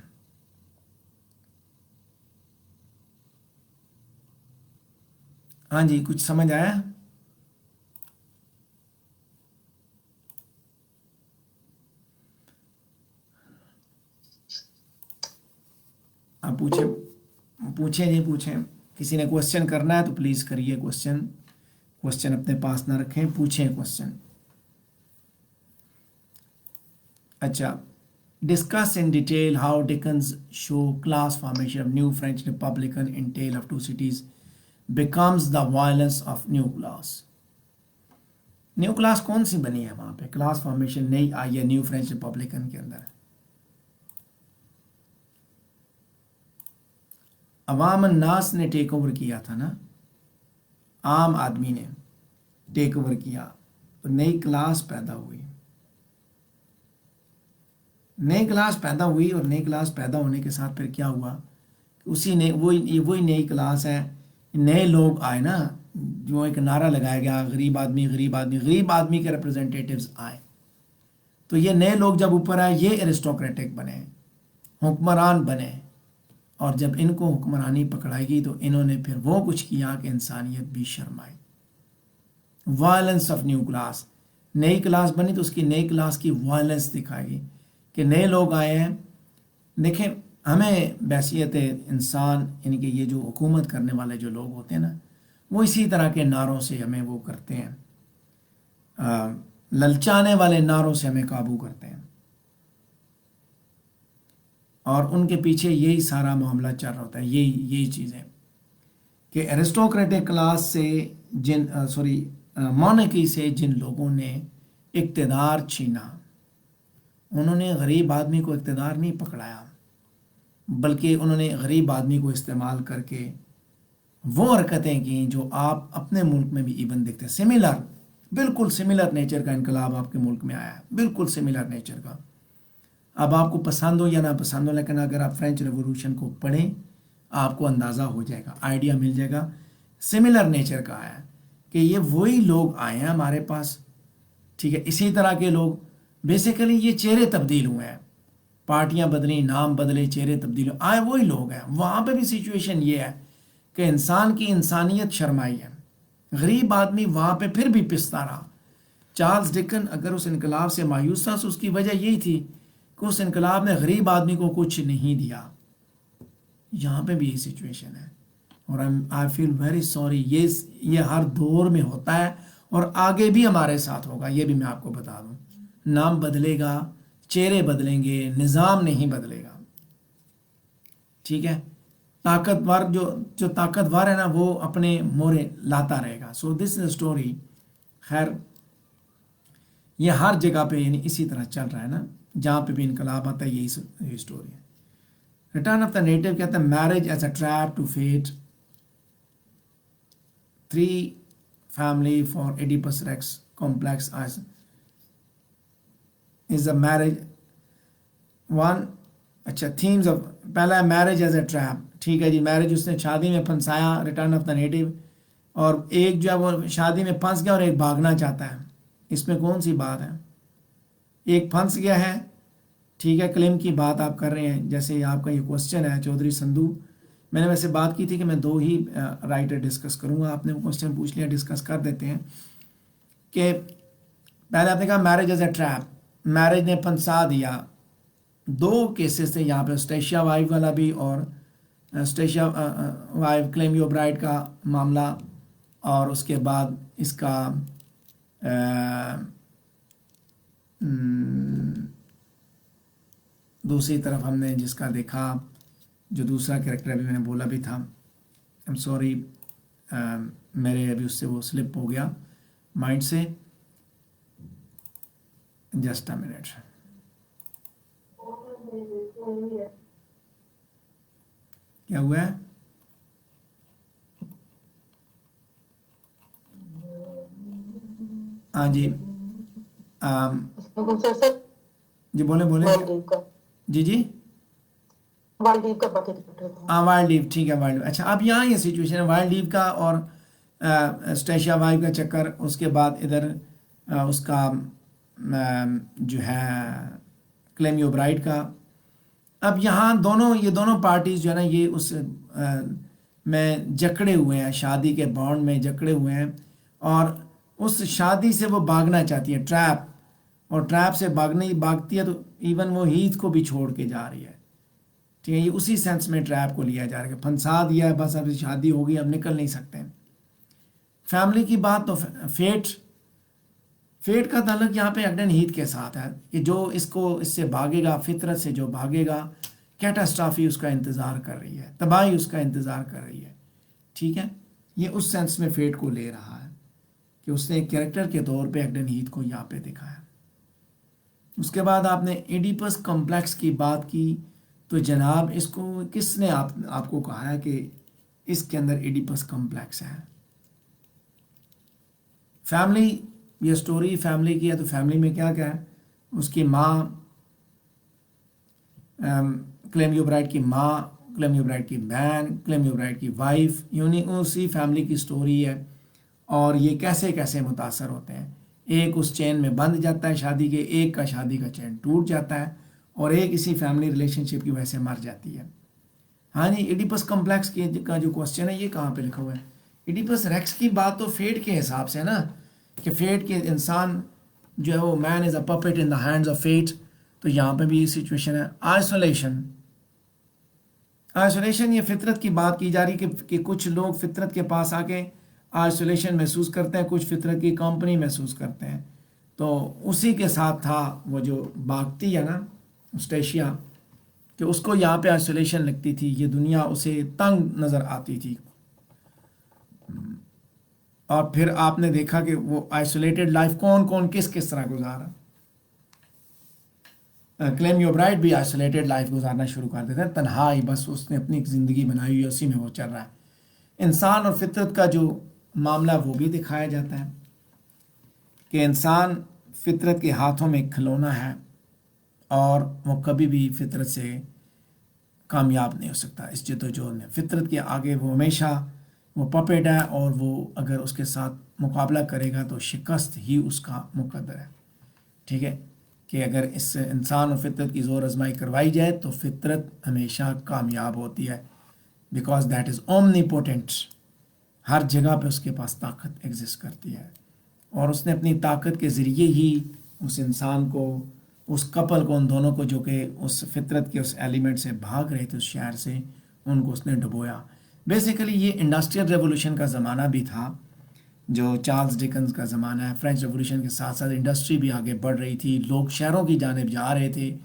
[SPEAKER 1] ہاں جی، کچھ سمجھ آیا؟ آپ پوچھیں کسی نے کوشچن کرنا ہے تو پلیز کریے، کوشچن اپنے پاس نہ رکھیں، پوچھیں کوشچن۔ اچھا، discuss in detail how Dickens show class formation of new French Republican in tell of 2 cities becomes the violence of new class. New class کون سی بنی ہے وہاں پہ؟ کلاس فارمیشن نئی آئی ہے نیو فرینچ ریپبلکن کے اندر۔ عوام الناس نے ٹیک اوور کیا تھا نا، عام آدمی نے ٹیک اوور کیا، تو نئی کلاس پیدا ہوئی، اور نئی کلاس پیدا ہونے کے ساتھ پھر کیا ہوا؟ اسی نے وہی نئی کلاس ہے، نئے لوگ آئے نا، جو ایک نعرہ لگایا گیا غریب آدمی غریب آدمی، غریب آدمی کے ریپرزنٹیٹیوز آئے، تو یہ نئے لوگ جب اوپر آئے یہ ارسٹوکریٹک بنے، حکمران بنے، اور جب ان کو حکمرانی پکڑائی گئی تو انہوں نے پھر وہ کچھ کیا کہ انسانیت بھی شرمائی۔ وائلنس آف نیو کلاس، نئی کلاس بنی تو اس کی نئی کلاس کی وائلنس دکھائے گی کہ نئے لوگ آئے ہیں۔ دیکھیں ہمیں بحیثیت انسان، یعنی کہ یہ جو حکومت کرنے والے جو لوگ ہوتے ہیں نا، وہ اسی طرح کے نعروں سے ہمیں وہ کرتے ہیں، للچانے والے نعروں سے ہمیں قابو کرتے ہیں، اور ان کے پیچھے یہی سارا معاملہ چل رہا ہوتا ہے، یہی چیزیں کہ ارسٹوکریٹک کلاس سے مونارکی سے جن لوگوں نے اقتدار چھینا، انہوں نے غریب آدمی کو اقتدار نہیں پکڑایا، بلکہ انہوں نے غریب آدمی کو استعمال کر کے وہ حرکتیں کی جو آپ اپنے ملک میں بھی ایون دیکھتے ہیں، بالکل سملر نیچر کا انقلاب آپ کے ملک میں آیا ہے، بالکل سملر نیچر کا۔ اب آپ کو پسند ہو یا نہ پسند ہو، لیکن اگر آپ فرینچ ریولوشن کو پڑھیں آپ کو اندازہ ہو جائے گا، آئیڈیا مل جائے گا، سملر نیچر کا ہے کہ یہ وہی لوگ آئے ہیں ہمارے پاس، ٹھیک ہے، اسی طرح کے لوگ، بیسیکلی یہ چہرے تبدیل ہوئے ہیں، پارٹیاں بدلی، نام بدلے، چہرے تبدیل ہوئے، آئے وہی لوگ ہیں۔ وہاں پہ بھی سچویشن یہ ہے کہ انسان کی انسانیت شرمائی ہے، غریب آدمی وہاں پہ پھر بھی پستا رہا۔ چارلز ڈکن اگر اس انقلاب سے مایوس تھا تو اس کی وجہ یہی تھی کہ اس انقلاب نے غریب آدمی کو کچھ نہیں دیا۔ یہاں پہ بھی یہ سچویشن ہے، اور آئی فیل ویری سوری، یہ ہر دور میں ہوتا ہے اور آگے بھی ہمارے ساتھ ہوگا، یہ بھی میں آپ کو بتا دوں۔ نام بدلے گا، چہرے بدلیں گے، نظام نہیں بدلے گا، ٹھیک ہے۔ طاقتور جو طاقتور ہے نا وہ اپنے مورے لاتا رہے گا۔ سو دس از اے اسٹوری۔ خیر یہ ہر جگہ پہ یعنی اسی طرح چل رہا ہے نا، جہاں پہ بھی انقلاب آتا ہے یہی اسٹوری ہے۔ ریٹرن آف دا نیٹو کہتا ہے marriage as a trap to fate, 3 family for Oedipus Rex complex is a marriage 1۔ اچھا تھیمز آف، پہلا ہے میرج ایز اے ٹریپ، ٹھیک ہے جی، میرج اس نے شادی میں پھنسایا، ریٹرن آف دا نیٹو، اور ایک جو ہے وہ شادی میں پھنس گیا اور ایک بھاگنا چاہتا ہے، اس میں کون سی بات ہے؟ ایک پھنس گیا ہے، ٹھیک ہے، کلیم کی بات آپ کر رہے ہیں، جیسے آپ کا یہ کوسچن ہے چودھری سندھو، میں نے ویسے بات کی تھی کہ میں 2 ہی رائٹر ڈسکس کروں گا، آپ نے وہ کوسچن پوچھ لیا، ڈسکس کر دیتے ہیں۔ کہ پہلے آپ نے کہا marriage as a trap, marriage نے پھنسا دیا، 2 کیسز تھے یہاں پہ، اسٹیشیا وائف والا بھی اور اسٹیشیا وائف کلیم یور برائڈ کا معاملہ، اور اس کے بعد اس کا دوسری طرف ہم نے جس کا دیکھا، جو دوسرا کریکٹر ابھی میں نے بولا بھی تھا، ایم سوری میرے ابھی اس سے وہ سلپ ہو گیا مائنڈ سے، جسٹ اے منٹ، کیا ہوا ہے؟ ہاں جی جی بولیں جی جی ہاں وائلڈ لیف، ٹھیک ہے وائلڈ لیف۔ اچھا اب یہاں یہ سچویشن ہے وائلڈ لیف کا اور اسٹیشیا وائف کا چکر، اس کے بعد ادھر اس کا جو ہے کلیم یور برائڈ کا۔ اب یہاں یہ دونوں پارٹیز جو ہے نا یہ اس میں جکڑے ہوئے ہیں، شادی کے بانڈ میں جکڑے ہوئے ہیں، اور اس شادی سے وہ بھاگنا چاہتی ہے، ٹریپ، اور ٹریپ سے بھاگتی ہے تو ایون وہ ہیتھ کو بھی چھوڑ کے جا رہی ہے، ٹھیک ہے، یہ اسی سینس میں ٹریپ کو لیا جا رہا ہے کہ پھنسا دیا ہے، بس اب شادی ہو گئی، اب نکل نہیں سکتے۔ فیملی کی بات تو فیٹ کا تعلق یہاں پہ ایگڈن ہیتھ کے ساتھ ہے کہ جو اس سے بھاگے گا، فطرت سے جو بھاگے گا، کیٹاسٹرافی اس کا انتظار کر رہی ہے، تباہی اس کا انتظار کر رہی ہے، ٹھیک ہے، یہ اس سینس میں فیٹ کو لے رہا ہے کہ اس نے ایک کریکٹر کے طور پہ ایگڈن ہیتھ کو یہاں پہ دکھایا۔ اس کے بعد آپ نے ایڈیپس کمپلیکس کی بات کی، تو جناب اس کو کس نے آپ کو کہا ہے کہ اس کے اندر ایڈیپس کمپلیکس ہے؟ فیملی، یہ سٹوری فیملی کی ہے، تو فیملی میں کیا کیا ہے؟ اس کی ماں، کلیم یور برائڈ کی ماں، کلیم یور برائڈ کی بہن، کلیم یور برائڈ کی وائف، یعنی اسی فیملی کی سٹوری ہے، اور یہ کیسے کیسے متاثر ہوتے ہیں۔ ایک اس چین میں بندھ جاتا ہے شادی کے، ایک کا شادی کا چین ٹوٹ جاتا ہے، اور ایک اسی فیملی ریلیشن شپ کی وجہ سے مر جاتی ہے۔ ہاں جی، ایڈیپس کمپلیکس کا جو کوسچن ہے یہ کہاں پہ لکھا ہوا ہے؟ ایڈیپس ریکس کی بات تو فیٹ کے حساب سے ہے نا، کہ فیٹ کے انسان جو ہے وہ man is a puppet in the hands of fate, تو یہاں پہ بھی یہ سچویشن ہے۔ آئسولیشن یہ فطرت کی بات کی جا رہی کہ کچھ لوگ فطرت کے پاس آ کے آئسولیشن محسوس کرتے ہیں، کچھ فطرت کی کمپنی محسوس کرتے ہیں، تو اسی کے ساتھ تھا وہ جو بھاگتی ہے نا اسٹیشیا، کہ اس کو یہاں پہ آئسولیشن لگتی تھی، یہ دنیا اسے تنگ نظر آتی تھی، اور پھر آپ نے دیکھا کہ وہ آئسولیٹڈ لائف کون کس طرح گزارا۔ کلیم یور برائڈ بھی آئسولیٹڈ لائف گزارنا شروع کر دیتے ہیں، تنہائی، بس اس نے اپنی زندگی بنائی ہوئی ہے، اسی میں وہ چل رہا ہے۔ انسان اور فطرت کا جو معاملہ وہ بھی دکھایا جاتا ہے کہ انسان فطرت کے ہاتھوں میں کھلونا ہے، اور وہ کبھی بھی فطرت سے کامیاب نہیں ہو سکتا اس جد و جہد میں. فطرت کے آگے وہ ہمیشہ وہ پپیٹ ہے، اور وہ اگر اس کے ساتھ مقابلہ کرے گا تو شکست ہی اس کا مقدر ہے. ٹھیک ہے، کہ اگر اس انسان اور فطرت کی زور آزمائی کروائی جائے تو فطرت ہمیشہ کامیاب ہوتی ہے، because that is omnipotent. ہر جگہ پہ اس کے پاس طاقت ایگزسٹ کرتی ہے، اور اس نے اپنی طاقت کے ذریعے ہی اس انسان کو، اس کپل کو، ان دونوں کو جو کہ اس فطرت کے اس ایلیمنٹ سے بھاگ رہے تھے اس شہر سے، ان کو اس نے ڈبویا. بیسیکلی یہ انڈسٹریل ریولوشن کا زمانہ بھی تھا جو چارلز ڈکنز کا زمانہ ہے. فرینچ ریولوشن کے ساتھ ساتھ انڈسٹری بھی آگے بڑھ رہی تھی، لوگ شہروں کی جانب جا رہے تھے.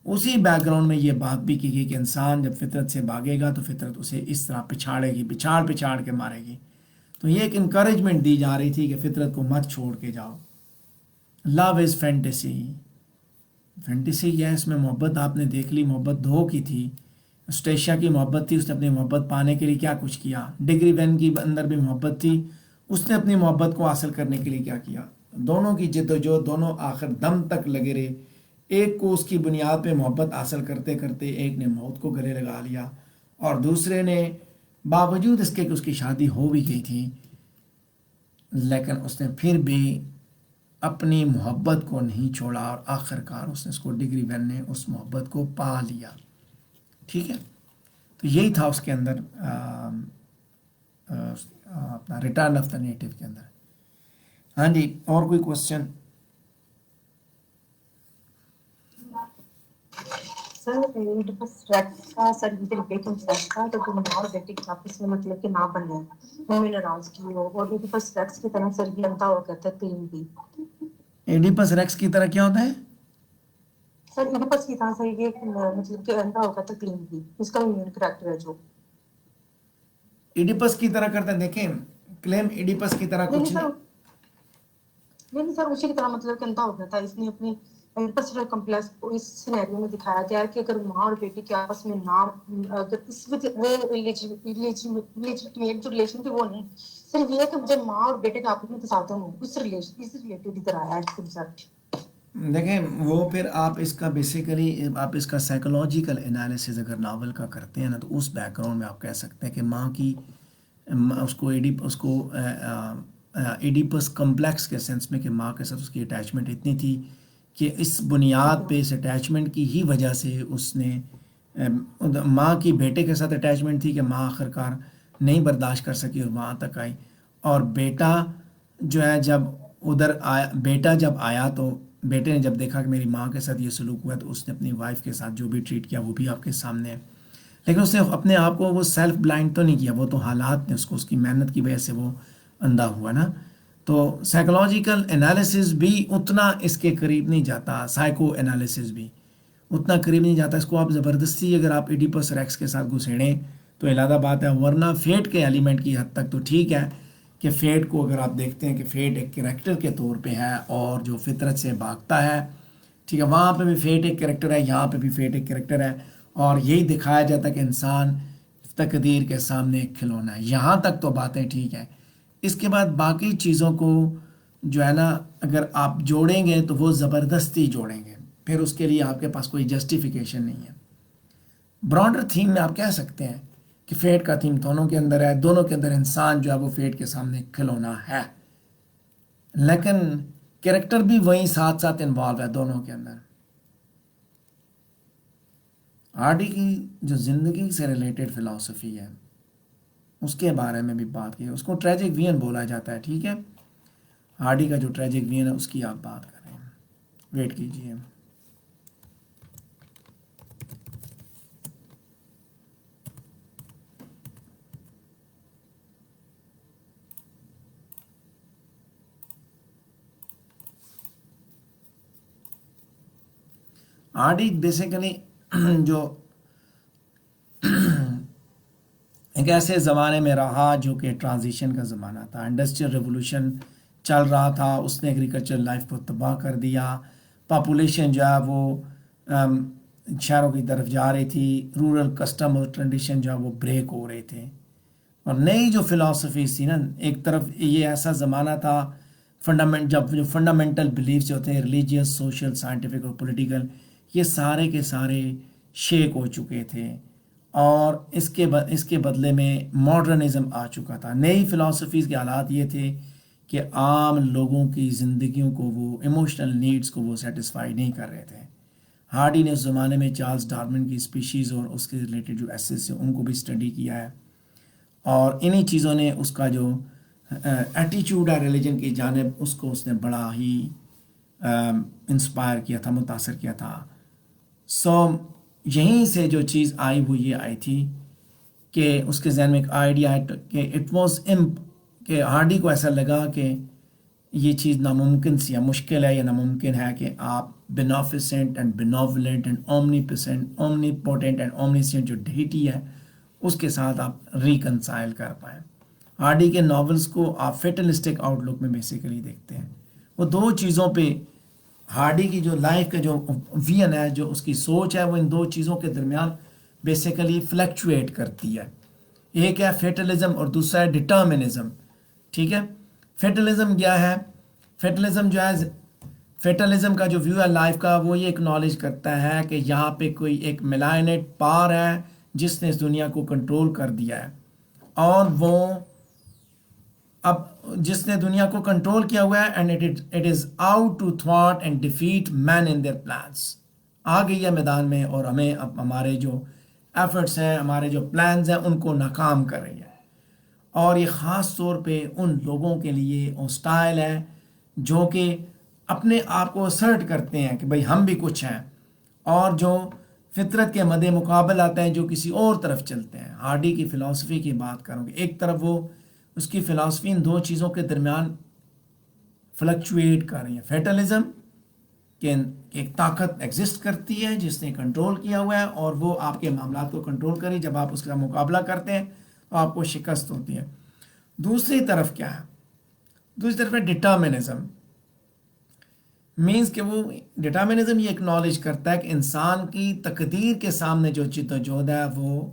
[SPEAKER 1] اسی بیک گراؤنڈ میں یہ بات بھی کی گئی کہ انسان جب فطرت سے بھاگے گا تو فطرت اسے اس طرح پچھاڑے گی، پچھاڑ کے مارے گی. تو یہ ایک انکریجمنٹ دی جا رہی تھی کہ فطرت کو مت چھوڑ کے جاؤ. لو از فینٹیسی. فینٹیسی کیا ہے؟ اس میں محبت آپ نے دیکھ لی، محبت دو کی تھی. اسٹیشیا کی محبت تھی، اس نے اپنی محبت پانے کے لیے کیا کچھ کیا. ڈگری وین کی اندر بھی محبت تھی، اس نے اپنی محبت کو حاصل کرنے کے لیے کیا کیا. دونوں کی جد و جہد، دونوں آخر دم تک لگے رہے. ایک کو اس کی بنیاد پہ محبت حاصل کرتے کرتے ایک نے موت کو گلے لگا لیا، اور دوسرے نے باوجود اس کے کہ اس کی شادی ہو بھی گئی تھی لیکن اس نے پھر بھی اپنی محبت کو نہیں چھوڑا، اور آخر کار اس کو ڈگری وین نے اس محبت کو پا لیا. ٹھیک ہے، تو یہی تھا اس کے اندر اپنا ریٹرن آف دا نیٹو کے اندر. ہاں جی، اور کوئی کوشچن؟
[SPEAKER 4] سر ایڈیپس ریکس کا سر ریلیشن تھا تو تم اور بیٹے کے آپس میں مطلب کہ نہ بنے مومن اراؤز کی ہو، اور ایڈیپس ریکس کی طرح سر یہ اندھا ہو کہتا ہے کلیم بھی.
[SPEAKER 1] ایڈیپس ریکس کی طرح کیا ہوتا ہے؟
[SPEAKER 4] سر ایڈیپس کی طرح سر یہ مطلب کہ اندھا ہو کہتا ہے کلیم بھی، اس کا مین کریکٹر ہے جو.
[SPEAKER 1] ایڈیپس کی طرح کرتا ہے. دیکھیں، کلیم ایڈیپس کی طرح کچھ نہیں.
[SPEAKER 4] نہیں سر، اسی کی طرح مطلب کہ اندھا ہو گیا تھا. اس نے اپنی پرسنل کمپلیکس کو اس سینیریو میں دکھایا گیا ہے کہ اگر ماں اور بیٹی کے آپس میں نہ، اگر اس وہ لیجیٹمیٹ جو ریلیشن تھی وہ نہیں، صرف یہ ہے کہ جب ماں اور بیٹے کے آپس میں تصادم ہو، اس ریلیشن اس ریلیٹڈ ادھر آیا ہے کنسیپٹ.
[SPEAKER 1] دیکھیں، وہ پھر آپ اس کا بیسیکلی آپ اس کا سائیکولوجیکل انالیسز اگر ناول کا کرتے ہیں نا تو اس بیک گراؤنڈ میں آپ کہہ سکتے ہیں کہ ماں کی اس کو ایڈیپس کمپلیکس کے سینس میں کہ ماں کے ساتھ اس کی اٹیچمنٹ اتنی تھی کہ اس بنیاد پہ اس اٹیچمنٹ کی ہی وجہ سے اس نے ماں کی بیٹے کے ساتھ اٹیچمنٹ تھی کہ ماں آخر کار نہیں برداشت کر سکی اور وہاں تک آئی. اور بیٹا جو ہے جب ادھر آیا، بیٹا جب آیا تو بیٹے نے جب دیکھا کہ میری ماں کے ساتھ یہ سلوک ہوا تو اس نے اپنی وائف کے ساتھ جو بھی ٹریٹ کیا وہ بھی آپ کے سامنے ہے. لیکن اس نے اپنے آپ کو وہ سیلف بلائنڈ تو نہیں کیا، وہ تو حالات نے اس کو، اس کی محنت کی وجہ سے وہ اندھا ہوا نا. تو سائیکولوجیکل انالیسز بھی اتنا اس کے قریب نہیں جاتا، سائیکو انالیسز بھی اتنا قریب نہیں جاتا. اس کو آپ زبردستی اگر آپ ایڈیپس ریکس کے ساتھ گھسیڑیں تو علیحدہ بات ہے، ورنہ فیٹ کے ایلیمنٹ کی حد تک تو ٹھیک ہے کہ فیٹ کو اگر آپ دیکھتے ہیں کہ فیٹ ایک کریکٹر کے طور پہ ہے اور جو فطرت سے بھاگتا ہے، ٹھیک ہے، وہاں پہ بھی فیٹ ایک کریکٹر ہے، یہاں پہ بھی فیٹ ایک کریکٹر ہے، اور یہی دکھایا جاتا ہے کہ انسان تقدیر کے سامنے ایک کھلونا ہے. یہاں تک تو باتیں ٹھیک ہیں. اس کے بعد باقی چیزوں کو جو ہے نا اگر آپ جوڑیں گے تو وہ زبردستی جوڑیں گے، پھر اس کے لیے آپ کے پاس کوئی جسٹیفیکیشن نہیں ہے. براڈر تھیم میں آپ کہہ سکتے ہیں کہ فیٹ کا تھیم دونوں کے اندر ہے، دونوں کے اندر انسان جو ہے وہ فیٹ کے سامنے کھلونا ہے، لیکن کریکٹر بھی وہیں ساتھ ساتھ انوالو ہے دونوں کے اندر. ہارڈی کی جو زندگی سے ریلیٹڈ فلاسفی ہے اس کے بارے میں بھی بات کی، اس کو ٹریجک وین بولا جاتا ہے. ٹھیک ہے، ہارڈی کا جو ٹریجک وین ہے اس کی آپ بات کر رہے ہیں. ویٹ کیجئے. ہارڈی بیسیکلی جو ایک ایسے زمانے میں رہا جو کہ ٹرانزیشن کا زمانہ تھا، انڈسٹریل ریولوشن چل رہا تھا، اس نے ایگریکلچر لائف کو تباہ کر دیا. پاپولیشن جو ہے وہ شہروں کی طرف جا رہی تھی، رورل کسٹم اور ٹریڈیشن جو ہے وہ بریک ہو رہے تھے، اور نئی جو فلاسفیز تھی نا، ایک طرف یہ ایسا زمانہ تھا جب جو فنڈامنٹل بلیفز ہوتے ہیں ریلیجیس، سوشل، سائنٹیفک اور پولیٹیکل، یہ سارے کے سارے شیک ہو چکے تھے، اور اس کے بدلے میں ماڈرنزم آ چکا تھا. نئی فلاسفیز کے حالات یہ تھے کہ عام لوگوں کی زندگیوں کو، وہ ایموشنل نیڈز کو وہ سیٹسفائی نہیں کر رہے تھے. ہارڈی نے اس زمانے میں چارلز ڈارون کی اسپیشیز اور اس کے ریلیٹڈ جو ایسز ہیں ان کو بھی اسٹڈی کیا ہے، اور انہی چیزوں نے اس کا جو ایٹیچیوڈ ہے ریلیجن کی جانب، اس کو اس نے بڑا ہی انسپائر کیا تھا، متاثر کیا تھا. یہیں سے جو چیز آئی وہ یہ آئی تھی کہ اس کے ذہن میں ایک آئیڈیا ہے کہ اٹ واز کہ ہارڈی کو ایسا لگا کہ یہ چیز ناممکن سی ہے، مشکل ہے یا ناممکن ہے کہ آپ beneficent and benevolent and omnipotent and omniscient جو ڈیٹی ہے اس کے ساتھ آپ ریکنسائل کر پائیں. ہارڈی کے ناولز کو آپ فیٹلسٹک آؤٹ لک میں بیسیکلی دیکھتے ہیں. وہ دو چیزوں پہ ہارڈی کی جو لائف کا جو ویژن ہے، جو اس کی سوچ ہے، وہ ان دو چیزوں کے درمیان بیسیکلی فلیکچویٹ کرتی ہے. ایک ہے فیٹلزم اور دوسرا ہے ڈٹرمنزم. ٹھیک ہے، فیٹلزم کیا ہے؟ فیٹلزم جو ہے، فیٹلزم کا جو ویو ہے لائف کا، وہ یہ اکنالج کرتا ہے کہ یہاں پہ کوئی ایک ملائنٹ پار ہے جس نے اس دنیا کو کنٹرول کر دیا ہے، اور وہ اب جس نے دنیا کو کنٹرول کیا ہوا ہے، and it is out to تھواٹ and defeat man in their plans. آ گئی ہے میدان میں، اور ہمیں اب ہمارے جو ایفرٹس ہیں، ہمارے جو پلانز ہیں، ان کو ناکام کر رہی ہے. اور یہ خاص طور پہ ان لوگوں کے لیے ہوسٹائل ہے جو کہ اپنے آپ کو اسرٹ کرتے ہیں کہ بھئی ہم بھی کچھ ہیں، اور جو فطرت کے مد مقابل آتے ہیں، جو کسی اور طرف چلتے ہیں. ہارڈی کی فلاسفی کی بات کروں گی، ایک طرف وہ اس کی فلاسفی ان دو چیزوں کے درمیان فلکچویٹ کر رہی ہے. فیٹلزم کہ ایک طاقت ایگزسٹ کرتی ہے جس نے کنٹرول کیا ہوا ہے، اور وہ آپ کے معاملات کو کنٹرول کری، جب آپ اس کا مقابلہ کرتے ہیں تو آپ کو شکست ہوتی ہے. دوسری طرف کیا ہے؟ دوسری طرف ہے ڈٹرمنزم. مینس کہ وہ ڈٹرمنزم یہ اکنالج کرتا ہے کہ انسان کی تقدیر کے سامنے جو جد و جہد ہے وہ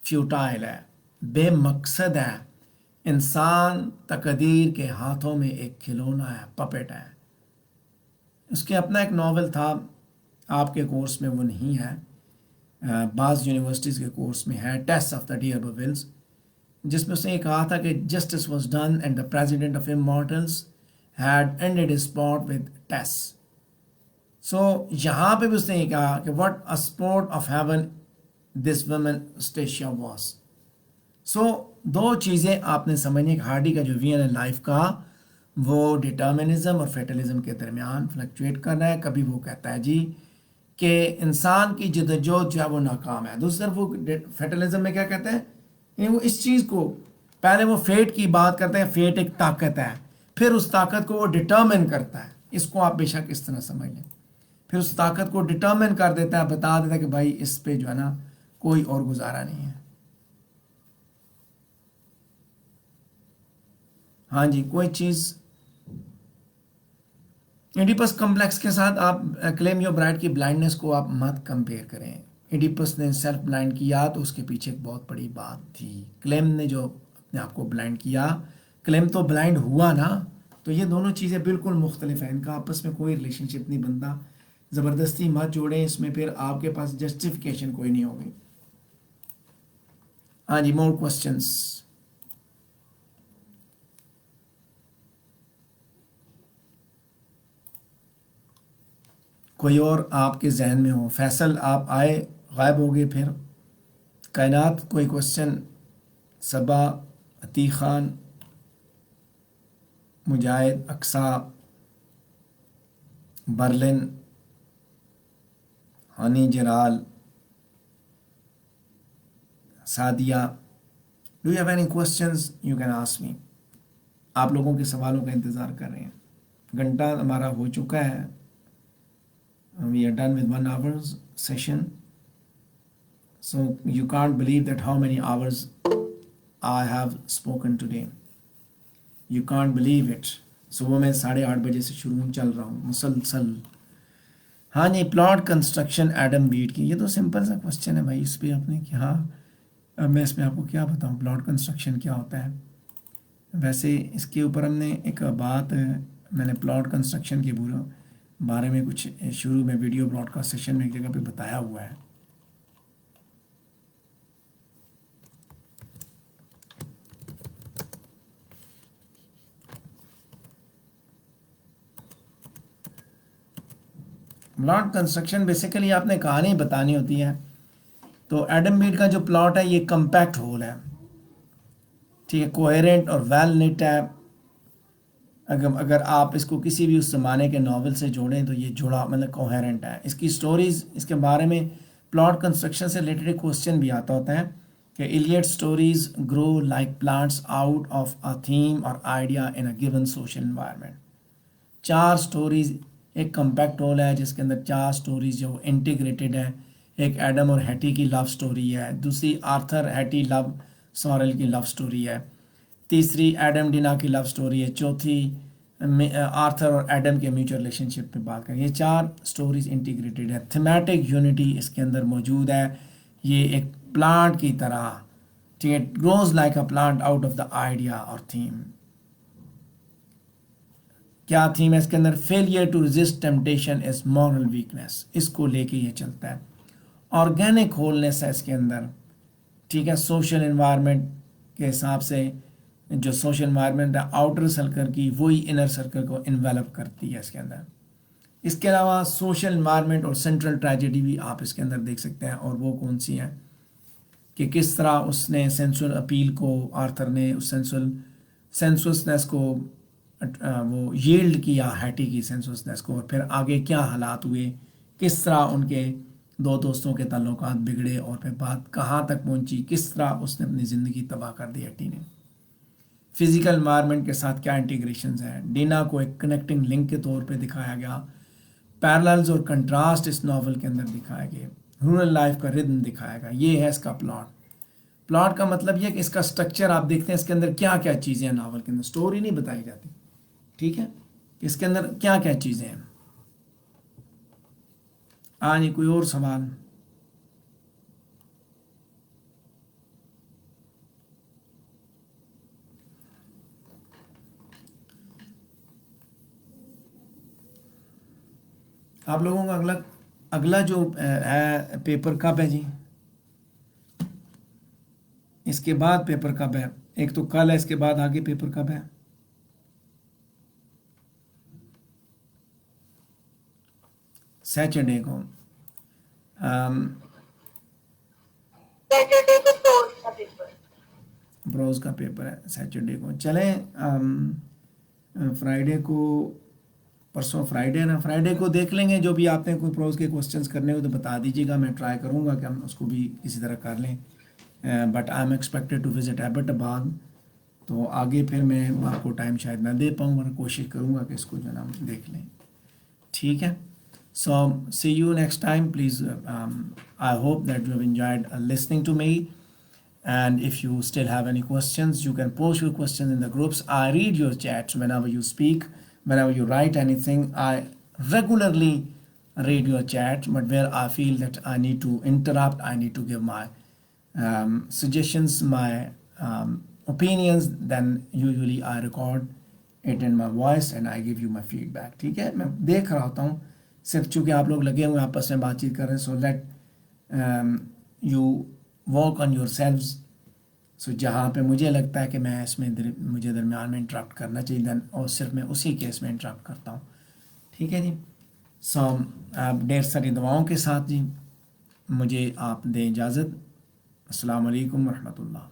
[SPEAKER 1] فیوٹائل ہے، بے مقصد ہے. انسان تقدیر کے ہاتھوں میں ایک کھلونا ہے، پپٹ ہے. اس کے اپنا ایک ناول تھا، آپ کے کورس میں وہ نہیں ہے، بعض یونیورسٹیز کے کورس میں ہے، ٹیسٹ آف دا ڈیئربولز، جس میں اس نے یہ کہا تھا کہ justice was done and the president of immortals had ended his sport with Tess. So یہاں پہ بھی اس نے یہ کہا کہ what a sport of heaven this woman Eustacia was. So دو چیزیں آپ نے سمجھنے کہ ہارڈی کا جو ویژن ہے لائف کا، وہ ڈٹرمنزم اور فیٹلزم کے درمیان فلکچویٹ کر رہا ہے. کبھی وہ کہتا ہے جی کہ انسان کی جدوجہد جو ہے وہ ناکام ہے. دوسری طرف وہ فیٹلزم میں کیا کہتے ہیں، یعنی وہ اس چیز کو پہلے وہ فیٹ کی بات کرتے ہیں، فیٹ ایک طاقت ہے، پھر اس طاقت کو وہ ڈٹرمن کرتا ہے. اس کو آپ بے شک اس طرح سمجھ لیں، پھر اس طاقت کو ڈٹرمن کر دیتا ہے، بتا دیتا ہے کہ بھائی اس پہ جو ہے نا کوئی اور گزارا نہیں ہے. ہاں جی، کوئی چیز ایڈیپس کمپلیکس کے ساتھ آپ کلیم یور برائٹ کی بلائنڈنس کو آپ مت کمپیئر کریں. ایڈیپس نے سیلف بلائنڈ کیا تو اس کے پیچھے ایک بہت بڑی بات تھی. کلیم نے جو اپنے آپ کو بلائنڈ کیا، کلیم تو بلائنڈ ہوا نا. تو یہ دونوں چیزیں بالکل مختلف ہیں، ان کا آپس میں کوئی ریلیشن شپ نہیں بنتا. زبردستی مت جوڑیں اس میں، پھر آپ کے پاس جسٹیفیکیشن کوئی نہیں ہوگی. ہاں جی، مور کوسچنس. کوئی اور آپ کے ذہن میں ہو؟ فیصل آپ آئے، غائب ہو گئے. پھر کائنات کوئی question? Saba, Atiq Khan, Mujahid, Aqsa, Berlin, Honey, Jalal, Sadia. Do you have any questions you can ask me. آپ لوگوں کے سوالوں کا انتظار کر رہے ہیں. گھنٹہ ہمارا ہو چکا ہے. We are done with 1 hour's session. So you can't believe that how many hours I have spoken today. You can't believe it. صبح میں 8:30 بجے سے شروع چل رہا ہوں مسلسل. ہاں جی، پلاٹ کنسٹرکشن ایڈم بیٹ کی، یہ تو سمپل سا کوسچن ہے بھائی. اس پہ آپ نے کیا، اب میں اس میں آپ کو کیا بتاؤں پلاٹ کنسٹرکشن کیا ہوتا ہے. ویسے اس کے اوپر ہم نے ایک بات، میں نے پلاٹ کنسٹرکشن کی بارے میں کچھ شروع میں ویڈیو براڈ کاسٹ سیشن میں ایک جگہ پہ بتایا ہوا ہے. پلاٹ کنسٹرکشن بیسیکلی آپ نے کہانی بتانی ہوتی ہے. تو ایڈم بیٹ کا جو پلاٹ ہے یہ کمپیکٹ ہول ہے, ٹھیک ہے, کوہیرنٹ اور ویل نٹ ہے. اگر آپ اس کو کسی بھی اس زمانے کے ناول سے جوڑیں تو یہ جڑا مطلب کوہیرنٹ ہے. اس کی سٹوریز, اس کے بارے میں پلاٹ کنسٹرکشن سے ریلیٹڈ ایک کوسچن بھی آتا ہوتا ہے کہ Eliot stories grow like plants out of a theme اور idea in a given social environment. 4 stories, ایک کمپیکٹ ہول ہے جس کے اندر 4 سٹوریز جو انٹیگریٹڈ ہے. ایک ایڈم اور ہیٹی کی لو سٹوری ہے, دوسری آرتھر ہیٹی لو سورل کی لو سٹوری ہے, تیسری ایڈم ڈینا کی لو سٹوری ہے, چوتھی آرتھر اور ایڈم کے میوچل ریلیشن شپ پہ بات کریں. یہ 4 سٹوریز انٹیگریٹڈ ہے. تھیمیٹک یونٹی اس کے اندر موجود ہے. یہ ایک پلانٹ کی طرح, ٹھیک ہے, grows like a plant out of the idea اور تھیم. کیا تھیم ہے اس کے اندر؟ Failure to resist temptation is moral weakness. اس کو لے کے یہ چلتا ہے. آرگینک ہولنس ہے اس کے اندر, ٹھیک ہے, سوشل انوائرمنٹ کے حساب سے جو سوشل انوائرمنٹ ہے آؤٹر سرکل کی وہی انر سرکل کو انویلپ کرتی ہے اس کے اندر. اس کے علاوہ سوشل انوائرمنٹ اور سینٹرل ٹریجڈی بھی آپ اس کے اندر دیکھ سکتے ہیں, اور وہ کون سی ہیں کہ کس طرح اس نے سینسول اپیل کو, آرتھر نے اس سینسوسنس کو وہ ییلڈ کیا ہیٹی کی سینسوسنس کو, اور پھر آگے کیا حالات ہوئے, کس طرح ان کے 2 دوستوں کے تعلقات بگڑے, اور پھر بات کہاں تک پہنچی, کس طرح اس نے اپنی زندگی تباہ کر دی ہیٹی نے. فزیکل انوائرمنٹ کے ساتھ کیا انٹیگریشنز ہیں. ڈینا کو ایک کنیکٹنگ لنک کے طور پہ دکھایا گیا. پیرللز اور کنٹراسٹ اس ناول کے اندر دکھائے گئے. رورل لائف کا ردم دکھایا گیا. یہ ہے اس کا پلاٹ. پلاٹ کا مطلب یہ کہ اس کا سٹرکچر آپ دیکھتے ہیں اس کے اندر کیا کیا چیزیں ہیں. ناول کے اندر سٹوری نہیں بتائی جاتی, ٹھیک ہے, اس کے اندر کیا کیا چیزیں ہیں. ہاں جی, کوئی اور سوال؟ آپ لوگوں کا اگلا جو ہے پیپر کب ہے جی؟ اس کے بعد پیپر کب ہے؟ ایک تو کل ہے, اس کے بعد آگے پیپر کب ہے؟ سیچرڈے کو.
[SPEAKER 2] سیٹرڈے کو پروز کا پیپر.
[SPEAKER 1] بروز کا پیپر ہے سیچرڈے کو. چلیں فرائیڈے کو, پرسوں فرائیڈے نا, فرائیڈے کو دیکھ لیں گے. جو بھی آپ نے کوئی پروز کے کوسچنز کرنے ہو تو بتا دیجیے گا, میں ٹرائی کروں گا کہ ہم اس کو بھی کسی طرح کر لیں. But I am expected to visit Abbottabad, تو آگے پھر میں آپ کو ٹائم شاید نہ دے پاؤں, اور کوشش کروں گا کہ اس کو جو ہے نا دیکھ لیں, ٹھیک ہے. So see you next time. Please, I hope that you have enjoyed listening to me. And if you still have any questions, you can post your questions in the groups. I read your chats whenever you speak, whenever you write anything. I regularly read your chat, but where I feel that I need to interrupt, I need to give my suggestions, my opinions, then usually I record it in my voice and I give you my feedback. ٹھیک ہے, میں دیکھ رہا ہوتا ہوں, صرف چونکہ آپ لوگ لگے ہوئے آپس میں بات چیت کر رہے ہیں. So let you work on yourselves. So جہاں پہ مجھے لگتا ہے کہ میں اس میں مجھے درمیان میں انٹرپٹ کرنا چاہیے دین, اور صرف میں اسی کیس میں انٹرپٹ کرتا ہوں, ٹھیک ہے جی. سو ڈھیر ساری دعاؤں کے ساتھ جی مجھے آپ دیں اجازت. السلام علیکم ورحمۃ اللہ.